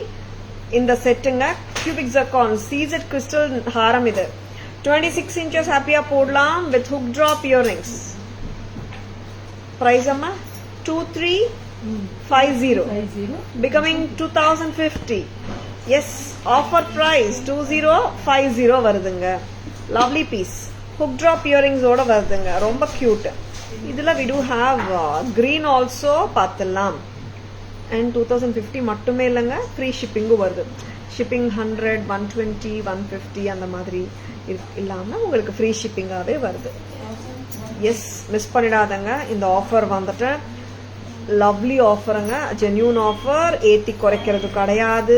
இந்த செட்டுங்க. கியூபிக் ஜர்கான் சீசட் கிறிஸ்டல் ஹாரம். இது 26 inches ஹாப்பியா போடலாம் with hook drop earrings. Price amma 2350 becoming 2050. Yes, offer price 2050 வருதுங்க. Lovely piece. Hook drop earrings ஓட வருதுங்க. ரொம்ப cute. இதுல we do have green also பார்த்தலாம். And 2050 மட்டுமே இல்லங்க, free shipping வருது. Shipping 100, 120, 150 அந்த மாதிரி இல்லாம உங்களுக்கு free shipping ஆவே வருது. எஸ், மிஸ் பண்ணிடாதங்க. இந்த ஆஃபர் வந்துட்டு லவ்லி ஆஃபருங்க, ஜென்யூன் ஆஃபர், ஏற்றி குறைக்கிறது கிடையாது.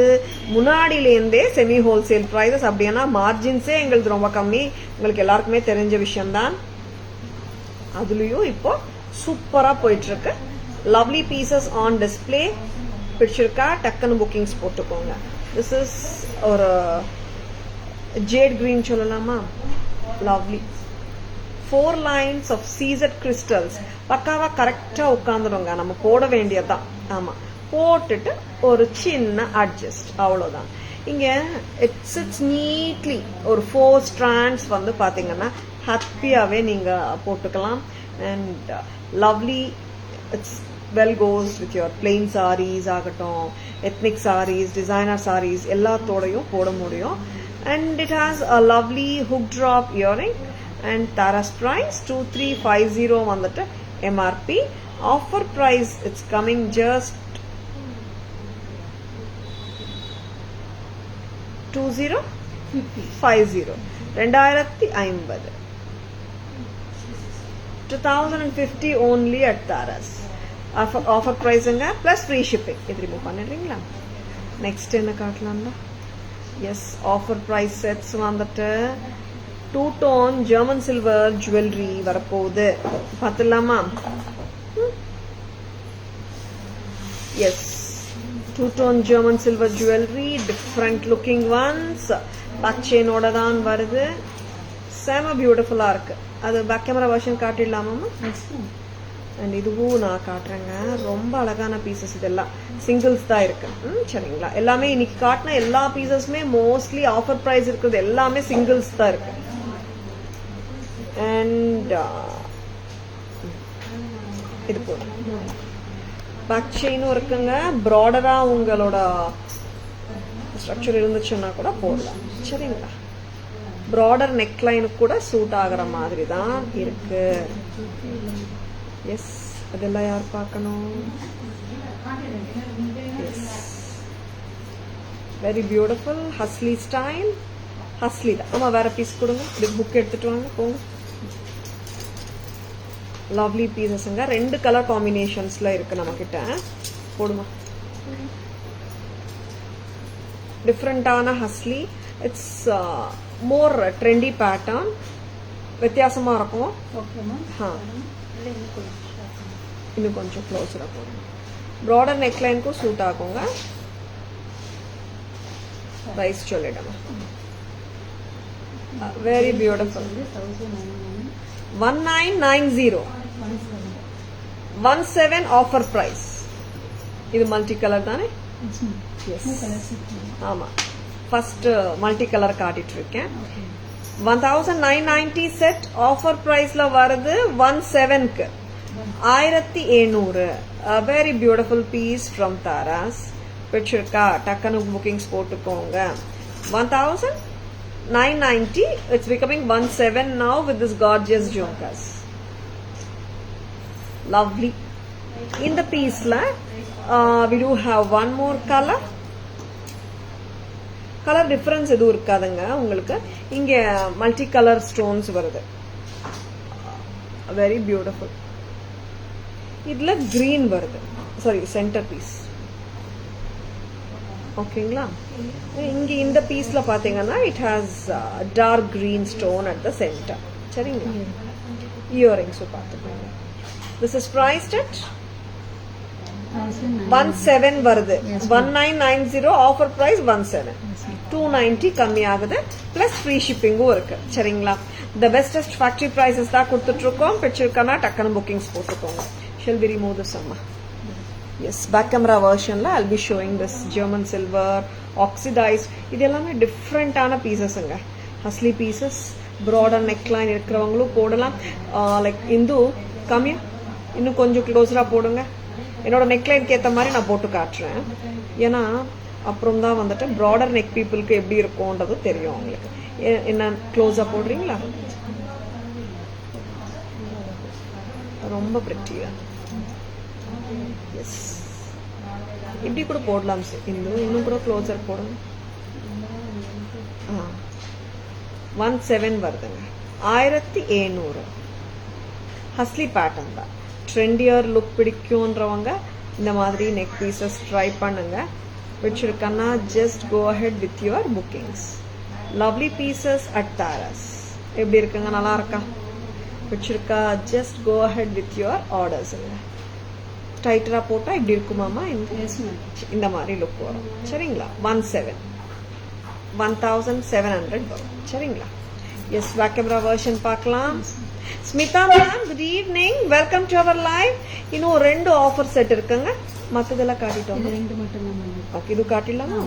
முன்னாடியிலேருந்தே செமி ஹோல்சேல் ப்ரைஸஸ், அப்படின்னா மார்ஜின்ஸே எங்களுக்கு ரொம்ப கம்மி, உங்களுக்கு எல்லாருக்குமே தெரிஞ்ச விஷயம்தான். அதுலேயும் இப்போ சூப்பராக போயிட்டுருக்கு. Lovely pieces on display. பிடிச்சிருக்கா? டக்குன்னு புக்கிங்ஸ் போட்டுக்கோங்க. திஸ் இஸ் ஒரு ஜேட் கிரீன் சொல்லலாமா? Lovely 4 lines of seasoned crystals. பக்காவா கரெக்டா உட்காந்துருங்க, நம்ம போட வேண்டியதுதான். ஆமா, போட்டுட்டு ஒரு சின்ன அட்ஜஸ்ட், அவ்வளவுதான். இங்க இட் சிட்ஸ் நீட்லி. ஒரு 4 strands வந்து பாத்தீங்கன்னா ஹாப்பியாவே நீங்க போட்டுக்கலாம். And lovely, it's well goes with your plain sarees ஆகட்டும், எத்னிக் சாரீஸ், டிசைனர் சாரீஸ் எல்லாத்தோடையும் போட முடியும். And it has a lovely hook drop earring. And Tara's price 2350 வந்துட்டு MRP. Offer price it's coming just 2050. 2050 2050 only at Tara's. Offer price plus free shipping. இது remove பண்ணிடுறீங்களா? Next என்ன காட்டலாம்ல? Yes, offer price sets வந்துட்டு 2-tone German silver jewelry வரப்போகுது. பார்த்துலாமா? Yes, 2-tone German silver jewelry, different looking ones. Back செயினோட தான் வருது. செம பியூட்டிஃபுல்லா இருக்கு. அது பேக் கேமரா வெர்ஷன் காட்டிடலாமா? அண்ட் இதுவும் நான் காட்டுறேங்க. ரொம்ப அழகான பீசஸ். இதெல்லாம் சிங்கிள்ஸ் தான் இருக்கு. சரிங்களா? எல்லாமே இன்னைக்கு காட்டின எல்லா பீசஸுமே மோஸ்ட்லி ஆஃபர் ப்ரைஸ் இருக்குது, எல்லாமே சிங்கிள்ஸ் தான் இருக்கு. அண்ட் இது போதும். பேக் செயினும் இருக்குங்க. ப்ராடரா உங்களோட ஸ்ட்ரக்சர் இருந்துச்சுன்னா கூட போடலாம். சரிங்களா? ப்ராடர் நெக்லைனுக்கு கூட சூட் ஆகிற மாதிரி தான் இருக்கு. எஸ், அதெல்லாம் யார் பார்க்கணும்? Yes, very beautiful hasli style. Hasli தான். ஆமா, வேற பீஸ் கொடுங்க. புக் எடுத்துட்டு வாங்க, போங்க. லவ்லி பீசஸ்ங்க. 2 கலர் காம்பினேஷன்ஸ்ல இருக்கு நம்ம கிட்ட. போடுமா? டிஃப்ரெண்டான hasli. It's more trendy pattern. வித்தியாசமா இருக்கும். இன்னும் கொஞ்சம் க்ளோஸரா போடுங்க. ப்ராடர் நெக்லைனுக்கும் சூட் ஆகுங்க. ப்ரைஸ் சொல்லிடுமா? Very beautiful. 1990 17 offer price. இது மல்டி கலர் தானே? எஸ், ஆமா. ஃபர்ஸ்ட் மல்டி கலர் காட்டிட்டு இருக்கேன். 1990 செட் ஆஃபர் பிரைஸ்ல வருது 17க்கு 1700. Very beautiful piece from Taras. பிடிச்சிருக்கா? டக்குனு புக்கிங்ஸ் போட்டுக்கோங்க. 1990, it's becoming 17 now with this gorgeous jhumkas. Lovely. In the piece we do have one more color. Color difference எதுவும் இருக்காதுங்க உங்களுக்கு. இங்க மல்டி கலர் ஸ்டோன்ஸ் வருது. Very beautiful. இதுல கிரீன் வருது. Sorry, centre piece. ஓகேங்களா? இங்க இந்த பீஸ்ல பாத்தீங்கன்னா it has dark green stone at the centre. சரிங்களா? இயரிங்ஸ் பார்த்துக்கோங்க. திஸ் இஸ் பிரைஸ்ட் அட் 17 வருது. 1990 ஆஃபர் பிரைஸ் 17. 290 கம்மி ஆகுது. பிளஸ் ஃப்ரீ ஷிப்பிங்கும் இருக்கு. சரிங்களா? த பெஸ்டஸ்ட் ஃபேக்டரி பிரைசஸ் தான் கொடுத்துட்டு இருக்கோம். பிடிச்சிருக்கானா டக்குனு புக்கிங்ஸ் போட்டுக்கோங்க. ஷெல் வி ரிமூவ் திஸ் அம்மா? Yes, back camera version la I'll be showing this German silver oxidized. இது எல்லாமே டிஃப்ரெண்டான பீசஸ்ங்க. ஹஸ்லி பீசஸ் ப்ராடர் நெக்லைன் இருக்கிறவங்களும் போடலாம். லைக் இந்து கம்மியா இன்னும் கொஞ்சம் க்ளோஸராக போடுங்க. என்னோட நெக்லைனுக்கு ஏற்ற மாதிரி நான் போட்டு காட்டுறேன். ஏன்னா அப்புறம் தான் வந்துட்டு ப்ராடர் நெக் பீப்புளுக்கு எப்படி இருக்கும்ன்றது தெரியும் அவங்களுக்கு. என்ன க்ளோஸாக போடுறீங்களா? ரொம்ப பிரிட்டியா. எஸ், இப்படி கூட போடலாம் சார். இன்னும் கூட க்ளோஸர் போடுங்க. 17 வருதுங்க. 1700 ஹஸ்லி பேட்டர்ன் தான். ட்ரெண்டியர் லுக் பிடிக்கும்ன்றவங்க இந்த மாதிரி நெக் பீசஸ் ட்ரை பண்ணுங்க. வச்சிருக்கன்னா just go ahead with your bookings. Lovely pieces at Taras. எப்படி இருக்குங்க? நல்லா இருக்கா? வச்சிருக்கா? Just go ahead with your ஆர்டர்ஸுங்க. டைட்டரா போட்டா இப்படி இருக்குமாமா? இந்த மாதிரி லுக் வரும். சரிங்களா? 1700 வரும். சரிங்களா? எஸ், பேக் கேமரா வெர்ஷன் பார்க்கலாம். Smita ma'am, good evening, welcome to our live. இன்னும் 2 ஆஃபர் செட் இருக்குங்க. மற்றதெல்லாம் காட்டிட்டோம். 2 மட்டும் தான். ஓகே, இது காட்டிடலாமா?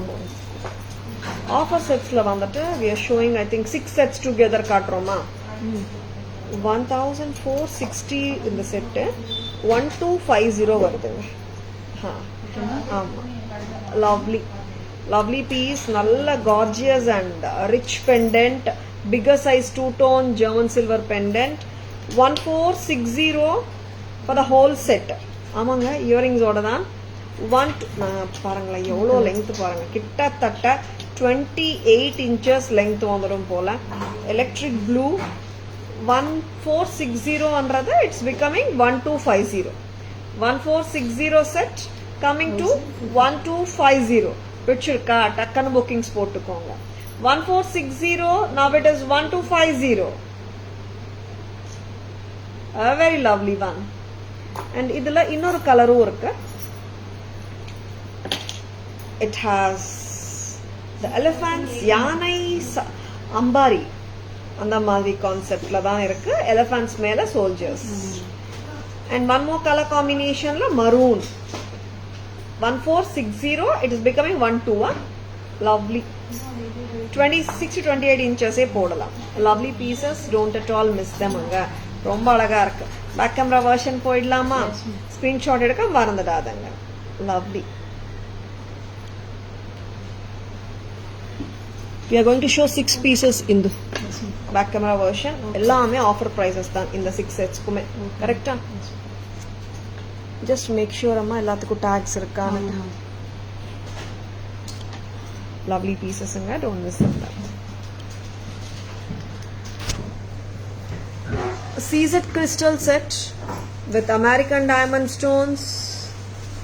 ஆஃபர் செட்ஸ்ல வந்துட்டு we are showing I think 6 sets together காட்டுறோமா? 1460 இந்த செட்டு 1250 வருதுங்க. ஆமா, லவ்லி பீஸ், நல்ல gorgeous and rich pendant, figure size 2-tone German silver pendant 1460 for the whole set. ஆமாங்க, இயரிங்ஸோட தான். பாருங்களேன் எவ்வளோ லெங்க் பாருங்க. கிட்டத்தட்ட 28 inches லெங்க் வந்துடும் போல. எலக்ட்ரிக் ப்ளூ 1460ன்றது it's becoming 1250. 1460 set coming to 1250. பிடிச்சிருக்கா? டக்குன்னு புக்கிங்ஸ் போட்டுக்கோங்க. 1460 now it is 1250. A very lovely one. And இதுல இன்னொரு கலரும் இருக்கு. It has the elephants, யானை, அம்பாரி, அந்த மாதிரி கான்செப்ட்ல தான் இருக்கு. எலிஃபண்ட்ஸ் மேல soldiers. And one more color combinationல maroon. 1460 it is becoming 12. Lovely. 26 to 28 inches போடலாம். Lovely pieces, don't at all miss them அங்க. ரொம்ப அழகா இருக்கு. பேக் கேமரா வெர்ஷன் போயிடலாமா? ஸ்கிரீன்ஷாட் எடுக்க மறந்துடாதங்க. Lovely. We are going to show 6 pieces in the back camera version. எல்லாமே offer prices தான் இந்த 6 setsக்குமே. கரெக்ட்டா? Just make sure அம்மா எல்லாத்துக்கும் tags இருக்கான்னு. Lovely pieces-ங்க, don't miss them. CZ crystal set with American diamond stones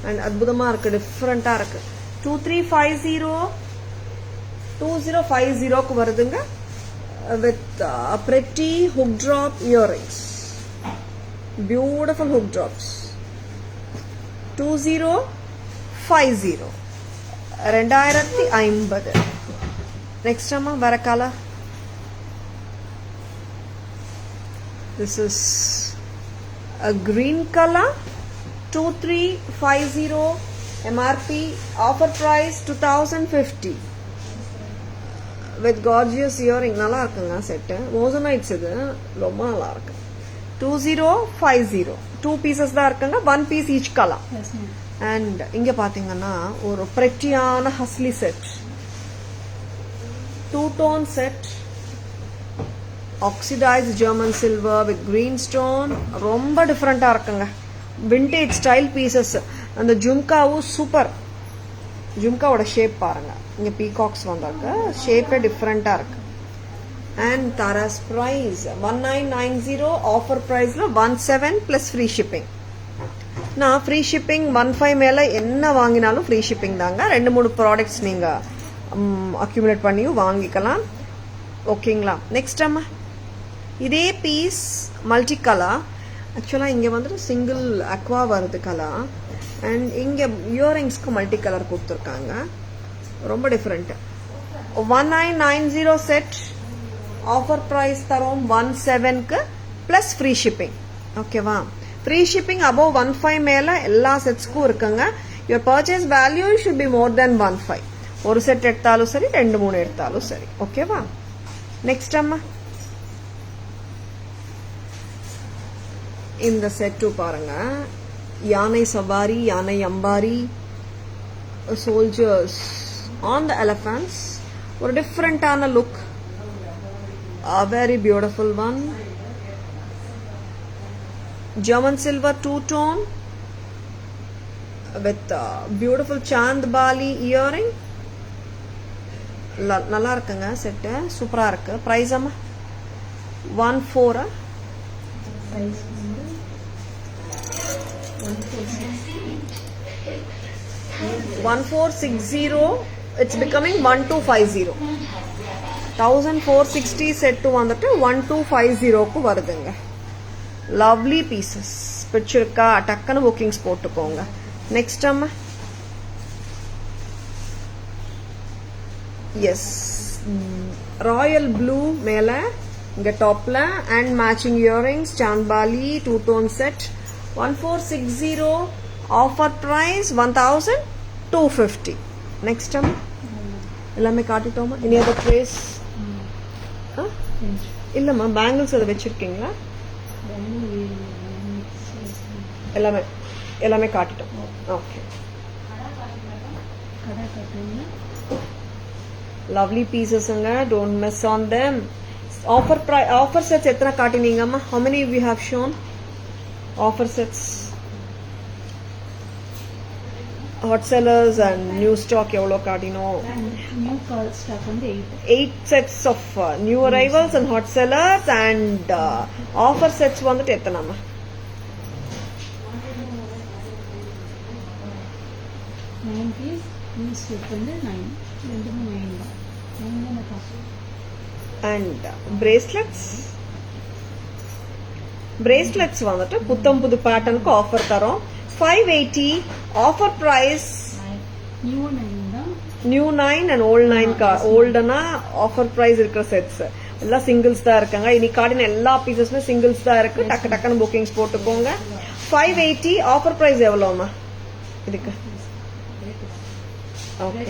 and அற்புதமா இருக்கு, டிஃபரெண்டா இருக்கு. 2050க்கு வருதுங்க with pretty hook drop earrings. Beautiful hook drops. 2050 2050. Next அம்மா வேற colour. This is a green color. 2350 MRP, offer price 2050 with gorgeous earring. நல்லா இருக்குங்க set. மோசனைட்ஸ் இது ரொம்ப நல்லா இருக்கு. 2050 2 pieces தான் இருக்குங்க. 1 piece each color. And இங்க பாத்தீங்கன்னா ஒரு பிரெட்டியான hasli set, 2-tone set, oxidized German silver with green stone. ரொம்ப டிஃபரெண்டா இருக்குங்க. Vintage style pieces. அந்த ஜும்காவும் சூப்பர். ஜும்காவோட ஷேப் பாருங்க. இங்க பீகாக்ஸ் வந்தாக்க ஷேப்பே டிஃபரெண்டா இருக்கு. And Tara's price 1990. ஆஃபர் பிரைஸ்ல 17 பிளஸ் ஃப்ரீ ஷிப்பிங். நான் ஃப்ரீ ஷிப்பிங் 15 மேல என்ன வாங்கினாலும் ஃப்ரீ ஷிப்பிங் தாங்க. 2-3 ப்ராடக்ட்ஸ் நீங்க அக்யூமுலேட் பண்ணியும் வாங்கிக்கலாம். ஓகேங்களா? நெக்ஸ்ட் அம்மா இதே பீஸ் மல்டி கலர். ஆக்சுவலாக இங்கே வந்துட்டு சிங்கிள் அக்வா வருது கலர். அண்ட் இங்கே இயரிங்ஸ்க்கு மல்டி கலர் கொடுத்துருக்காங்க. ரொம்ப டிஃப்ரெண்ட்டு. 1990 செட் ஆஃபர் ப்ரைஸ் தரோம் 17க்கு ப்ளஸ் ஃப்ரீ ஷிப்பிங். ஓகேவா? ஃப்ரீ ஷிப்பிங் அபவ் 15 மேலே எல்லா செட்ஸ்க்கும் இருக்குங்க. Your purchase value should be more then 15. ஒரு செட் எடுத்தாலும் சரி, 2-3 எடுத்தாலும் சரி. ஓகேவா? நெக்ஸ்ட் அம்மா இந்த செட்டு பாருங்க, யானை சவாரி, யானை அம்பாரி, soldiers on the elephants, ஒரு டிஃப்ரெண்டான look, a very beautiful one, German silver two-tone with beautiful Chand Bali earring. நல்லா இருக்குங்க செட்டு, சூப்பரா இருக்கு. பிரைஸ் அம்மா 14 Price வந்து 1460. It's becoming 1250. 1460 செட்டு வந்துட்டு 1250க்கு வருதுங்க. Lovely pieces. பிடிச்சிருக்கா? டக்குன்னு புக்கிங்ஸ் போட்டுக்கோங்க. நெக்ஸ்ட் அம்மா, எஸ், ராயல் ப்ளூ மேல இங்க டாப்ல and matching earrings, chandbali two tone set 1460. Offer price 1250. Next அம்மா, எல்லாமே காட்டிட்டோமா? இனி அதர் பிரைஸ் இல்லம்மா, பேங்கிள்ஸ் அதை வச்சிருக்கீங்களா? எல்லாமே காட்டிட்டோம். ஓகே, லவ்லி பீசஸ்ங்க, don't miss on them. Offer sets எத்தனை காட்டினீங்கம்மா? how many we have shown offer sets? Hot sellers and new stock எவ்வளோ காட்டினோம்? நியூ ஸ்டாக் வந்து 8 sets of new arrivals and hot sellers and offer sets வந்துட்டு எத்தனைம்மா? 9 piece. New stock வந்து 9, ரெண்டுமே 9 தான். 9 தான் காசு. And bracelets வந்துட்டு புத்தம் புது பேட்டர்னுக்கு ஆஃபர் தரோம். 580. ஆஃபர் பிரைஸ் நியூ 9 தான். New 9 and old 9. ஓல்டுனா ஆஃபர் பிரைஸ் இருக்கிற செட்ஸ் எல்லாம் சிங்கிள்ஸ் தான் இருக்காங்க. இன்னைக்கு காட்டின எல்லா பீசஸ்மே சிங்கிள்ஸ் தான் இருக்கு. டக்கு டக்குன்னு புக்கிங்ஸ் போட்டுக்கோங்க. 580. ஆஃபர் பிரைஸ் எவ்வளோமா இதுக்கு? Okay,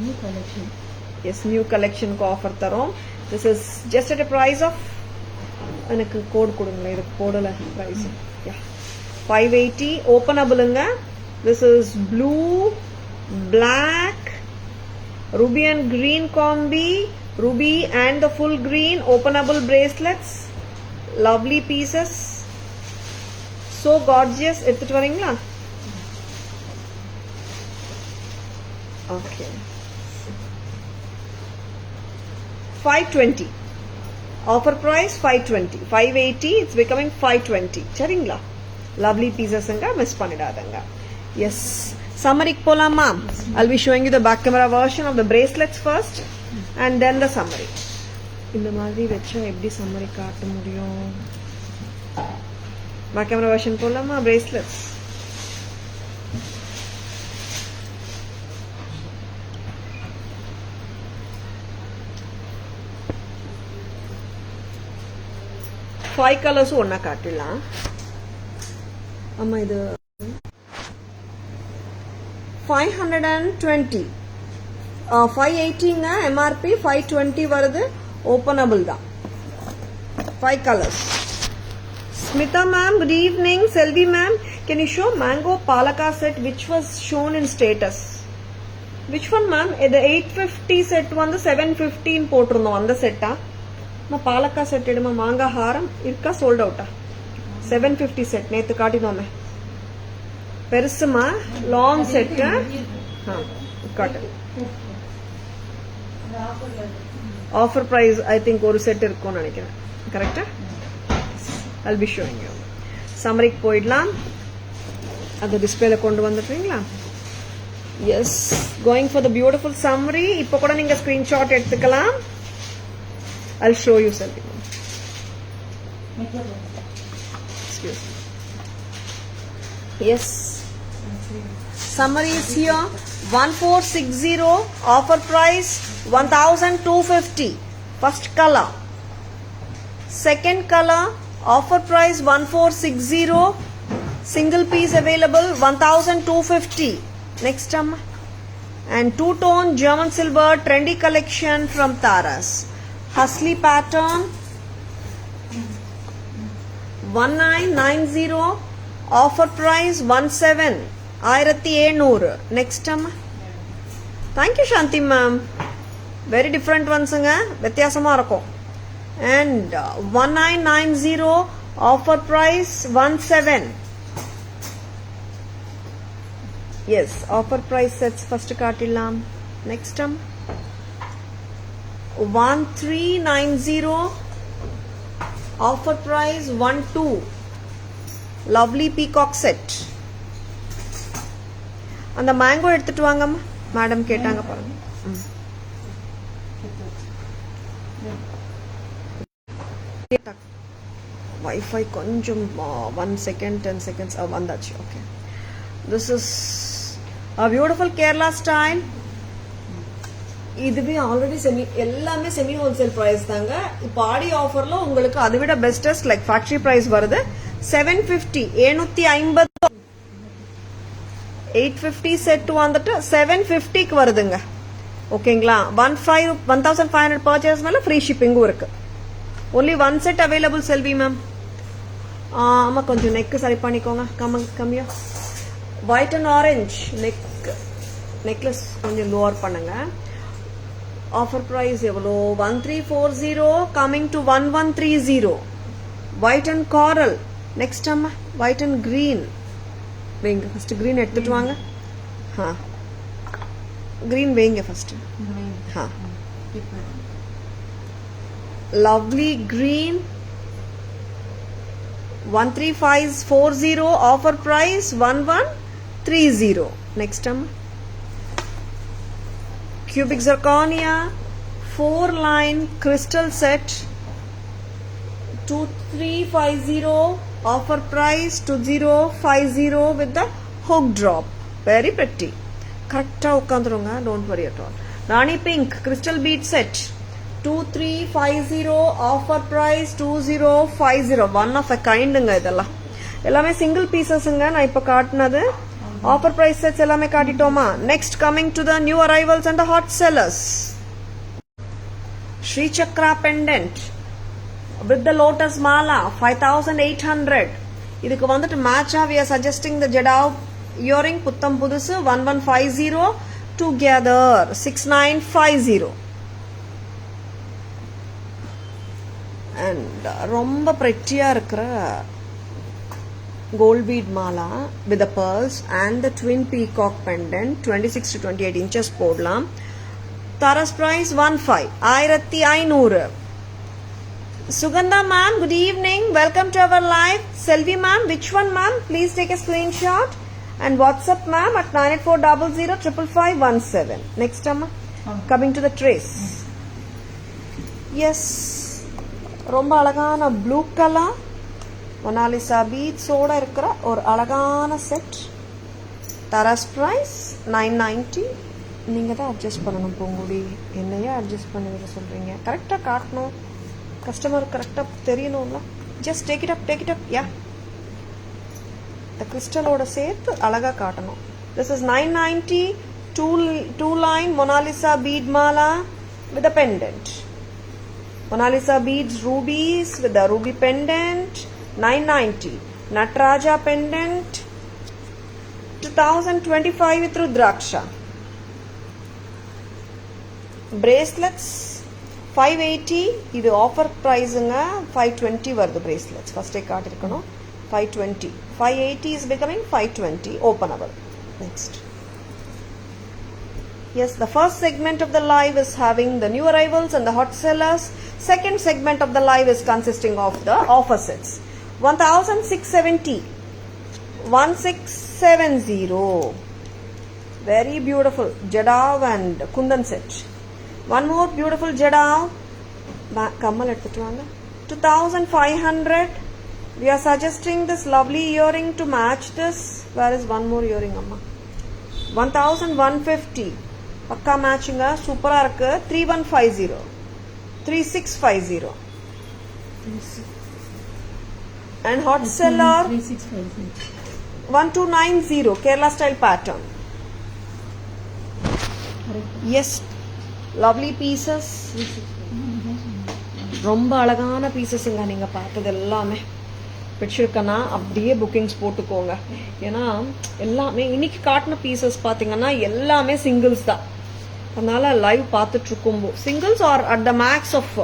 new collection. Yes, new கலெக்ஷனுக்கு ஆஃபர் தரோம். This is just at a price of, எனக்கு கோட் கொடுங்களேன், இதுக்கு போடல பிரைஸ். 580. ஓப்பனபிளுங்க. This is blue, black, ruby and green combi, ruby and the full green openable bracelets, lovely pieces, so gorgeous. எடுத்துட்டு வரீங்களா? okay, 520. offer price 520. 580. it's becoming 520. சரிங்களா? lovely pieces-ங்க, miss பண்ணிடாதங்க. yes, summary போலாமா? I'll be showing you the back camera version of the bracelets first and then the summary. இந்த மாதிரி வெச்சா எப்படி summary காட்ட முடியும்? back camera version போலாமா? bracelets. ஃபைவ் கலர்ஸ் ஒன்னா காட்டிடலாம். ஆமா, இது 520. 580ங்க எம்ஆர்பி, 520 வருது. ஓப்பனபிள் தான். 5 colours. Smita ma'am, good evening. Selvi ma'am, can you show mango palakka set which was shown in status? Which one ma'am? இது 850 செட் வந்து 715 போட்டிருந்தோம். அந்த செட்டா? நான் பாலக்கா செட் எடுமா. மாங்காய் ஹாரம் இருக்கா? சோல்ட் அவுட்டா? 750 செட் நேத்து காட்டினோமே. பெருசுமா, லாங் செட்டு. காட்டு. ஆஃபர் பிரைஸ் ஐ திங்க் ஒரு செட் இருக்கும்னு நினைக்கிறேன். கரெக்டா? I'll be showing you. சம்மரிக்கு போயிடலாம். அது டிஸ்பிளேல கொண்டு வந்துட்டீங்களா? Yes, going for the beautiful summary. இப்போ கூட நீங்க ஸ்கிரீன்ஷாட் எடுத்துக்கலாம். I'll show you something. Excuse me. Yes. Summary is here. 1460. Offer price 1250. First color. Second color. Offer price 1460. Single piece available 1250. Next and two-tone German silver trendy collection from Taras. Hustley pattern, 1990 offer price 17 1700. Next அம்மா. Thank you Shanthi ma'am. Very different ஒன்ஸுங்க, வித்தியாசமாக இருக்கும். And 1990 offer price 17. Yes, offer price sets first காட்டிடலாம். Next அம்மா. 1390 offer price 12. Lovely peacock set. அந்த mango எடுத்துட்டு வாங்கம்மா, madam கேட்டாங்க பாருங்க. வைஃபை கொஞ்சம் 1 செகண்ட் 10 செகண்ட்ஸ் வந்தாச்சு. Okay, this is a beautiful Kerala style. இதுவே ஆல்ரெடி எல்லாமே செமி ஹோல்சேல் பிரைஸ் தாங்க. இப்போ ஆடி ஆஃபர்ல உங்களுக்கு அதை விட பெஸ்டஸ்ட் லைக் ஃபேக்டரி பிரைஸ் வருது. 750 750 850 செட் வந்துட்டு 750க்கு வருதுங்க. ஓகேங்களா? 1500 பர்ச்சேஸ் மேல ஃப்ரீ ஷிப்பிங்கும் இருக்கு. Only one set available Selvi ma'am. ஆமா, கொஞ்சம் நெக் சரி பண்ணிக்கோங்க. கம்மியா ஒயிட் அண்ட் ஆரஞ்ச் நெக்லஸ் கொஞ்சம் லோவர் பண்ணுங்க. ஆஃபர் பிரைஸ் எவ்வளோ? 1340 coming to 1130. White and coral. Next அம்மா ஒயிட் அண்ட் கிரீன். வைங்க ஃபர்ஸ்ட் கிரீன் எடுத்துட்டு வாங்க. கிரீன் வைங்க first. Lovely green 13540 offer price 1130. Next அம்மா cubic zirconia 4 line crystal set 2350 offer price 2050 with the hook drop. Very pretty. கரெக்டா உட்காந்துருங்க, don't worry at all. Rani pink crystal bead set 2350 offer price 2050. One of a கைண்டுங்க. இதெல்லாம் எல்லாமே single பீசஸ்ங்க. நான் இப்ப காட்டினது offer price sets எல்லாமே காட்டிட்டோமா? Next coming to the new arrivals and the hot sellers. Sri Chakra pendant with the lotus mala 5800. இதுக்கு வந்துட்டு மேட்சா we are suggesting the jadav earring புத்தம் புதுசு 1150 together 6950. and ரொம்ப pretty-ஆ இருக்கிற gold bead mala with the pearls and the twin peacock pendant 26 to 28 inches போடலாம். Taras price 1500. Sugandha ma'am, good evening. Welcome to our live. Selvi ma'am, which one ma'am? Please take a screenshot and WhatsApp ma'am at 9840055517. Next amma, coming to the trace. Yes, ரொம்ப அழகான blue colour Mona Lisa பீட்ஸோட இருக்கிற ஒரு அழகான set. தராஸ் price 990. நீங்க தான் adjust பண்ணணும் பூங்குடி. என்னையா adjust பண்ணி சொல்றீங்க? கரெக்டா காட்டணும், கஸ்டமர் கரெக்டா தெரியணும்ல. Just take it up. Yeah, இந்த கிறிஸ்டலோட சேர்த்து அழகா காட்டணும். This is 990 two line Mona bead mala with a pendant. Mona beads rubies with the ruby pendant 990. Nataraja pendant 2025 with Rudraksha. Bracelets 580. இது ஆஃபர் பிரைஸுங்க. 520 வருது bracelets. ஃபர்ஸ்டே காட்டிருக்கணும். 520. 580 is becoming 520. Openable. Next. Yes, the first segment of the live is having the new arrivals and the hot sellers. Second segment of the live is consisting of the offer sets. 1670. 1670. Very beautiful Jadav and Kundan set. One more beautiful Jadav. Kammal எடுத்துட்டு வாங்க. 2500. We are suggesting this lovely earring to match this. Where is one more earring amma? 1150. பக்கா மேட்சிங்க, சூப்பரா இருக்கு. 3150. 3650. And hot seller 1290 Kerala style pattern. Yes, lovely pieces. ரொம்ப அழகான பீசஸ்ங்க நீங்க பார்த்தது எல்லாமே. பிடிச்சிருக்கனா அப்படியே புக்கிங்ஸ் போட்டுக்கோங்க. ஏன்னா எல்லாமே இன்னைக்கு காட்டின பீசஸ் பார்த்தீங்கன்னா எல்லாமே சிங்கிள்ஸ் தான். அதனால லைவ் பார்த்துட்டு இருக்கும் singles are at the max of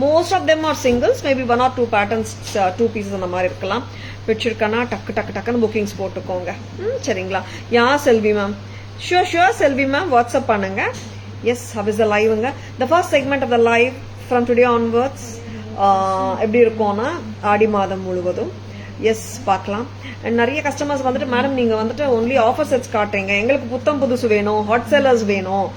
most of them are singles, maybe 1 or 2 patterns 2 pieces அந்த மாதிரி இருக்கலாம். பிடிச்சிருக்கனா டக்குன்னு புக்கிங்ஸ் போட்டுக்கோங்க. சரிங்களா? Yeah Selvi ma'am, sure Selvi ma'am, WhatsApp பண்ணுங்க. எஸ், ஹவ் இஸ் த லைவ்ங்க. The first segment of the live from today onwards எப்படி இருக்கும்னா ஆடி மாதம் முழுவதும் எஸ் பார்க்கலாம். அண்ட் நிறைய கஸ்டமர்ஸ் வந்துட்டு மேடம் நீங்கள் வந்துட்டு ஒன்லி ஆஃபர் செட்ஸ் காட்டுறீங்க, எங்களுக்கு புத்தம் புதுசு வேணும், ஹாட் செல்லர்ஸ் வேணும்,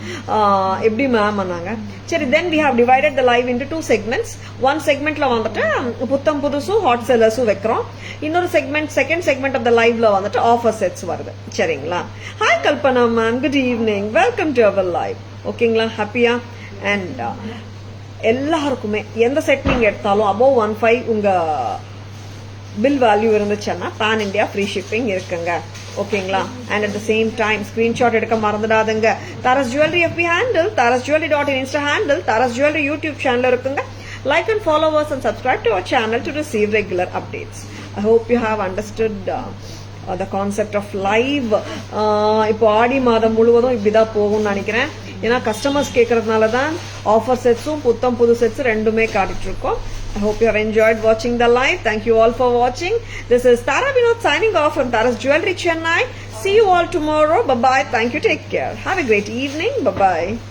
எப்படி மேம் பண்ணாங்க. சரி, then we have divided the live into 2 segments. One செக்மெண்ட்ல வந்துட்டு புத்தம் புதுசும் ஹாட் செல்லர்ஸும் வைக்கிறோம். இன்னொரு segment, second segment of the லைவ்ல வந்துட்டு ஆஃபர் செட்ஸ் வருது. சரிங்களா? Hi Kalpana ma'am, good evening, welcome to our live. ஓகேங்களா? ஹாப்பியா? அண்ட் எல்லாருக்குமே எந்த செட் நீங்க எடுத்தாலும் அபோவ் 1.5 உங்க பில் வேல்யூ இருந்துச்சுன்னா பேன் இண்டியா ஃப்ரீ ஷிப்பிங் இருக்குங்க. ஓகேங்களா? And at the same time screenshot எடுக்க மறந்துடாதுங்க. Taras jewellery FB handle, tarasjewelry.in insta handle, Taras jewellery YouTube channel இருக்குங்க. Like and follow us and subscribe to our channel to receive regular updates. I hope you have understood the concept of live. இப்போ ஆடி மாதம் முழுவதும் இப்படிதான் போகும்னு நினைக்கிறேன். ஏன்னா customers கேட்கறதுனால தான் ஆஃபர் செட்ஸும் புத்தம் புது செட்ஸ் ரெண்டுமே காட்டிட்டு இருக்கோம். I hope you have enjoyed watching the live. Thank you all for watching. This is Tara Vinod signing off from Tara's Jewelry Chennai. See you all tomorrow. Bye-bye. Thank you. Take care. Have a great evening. Bye-bye.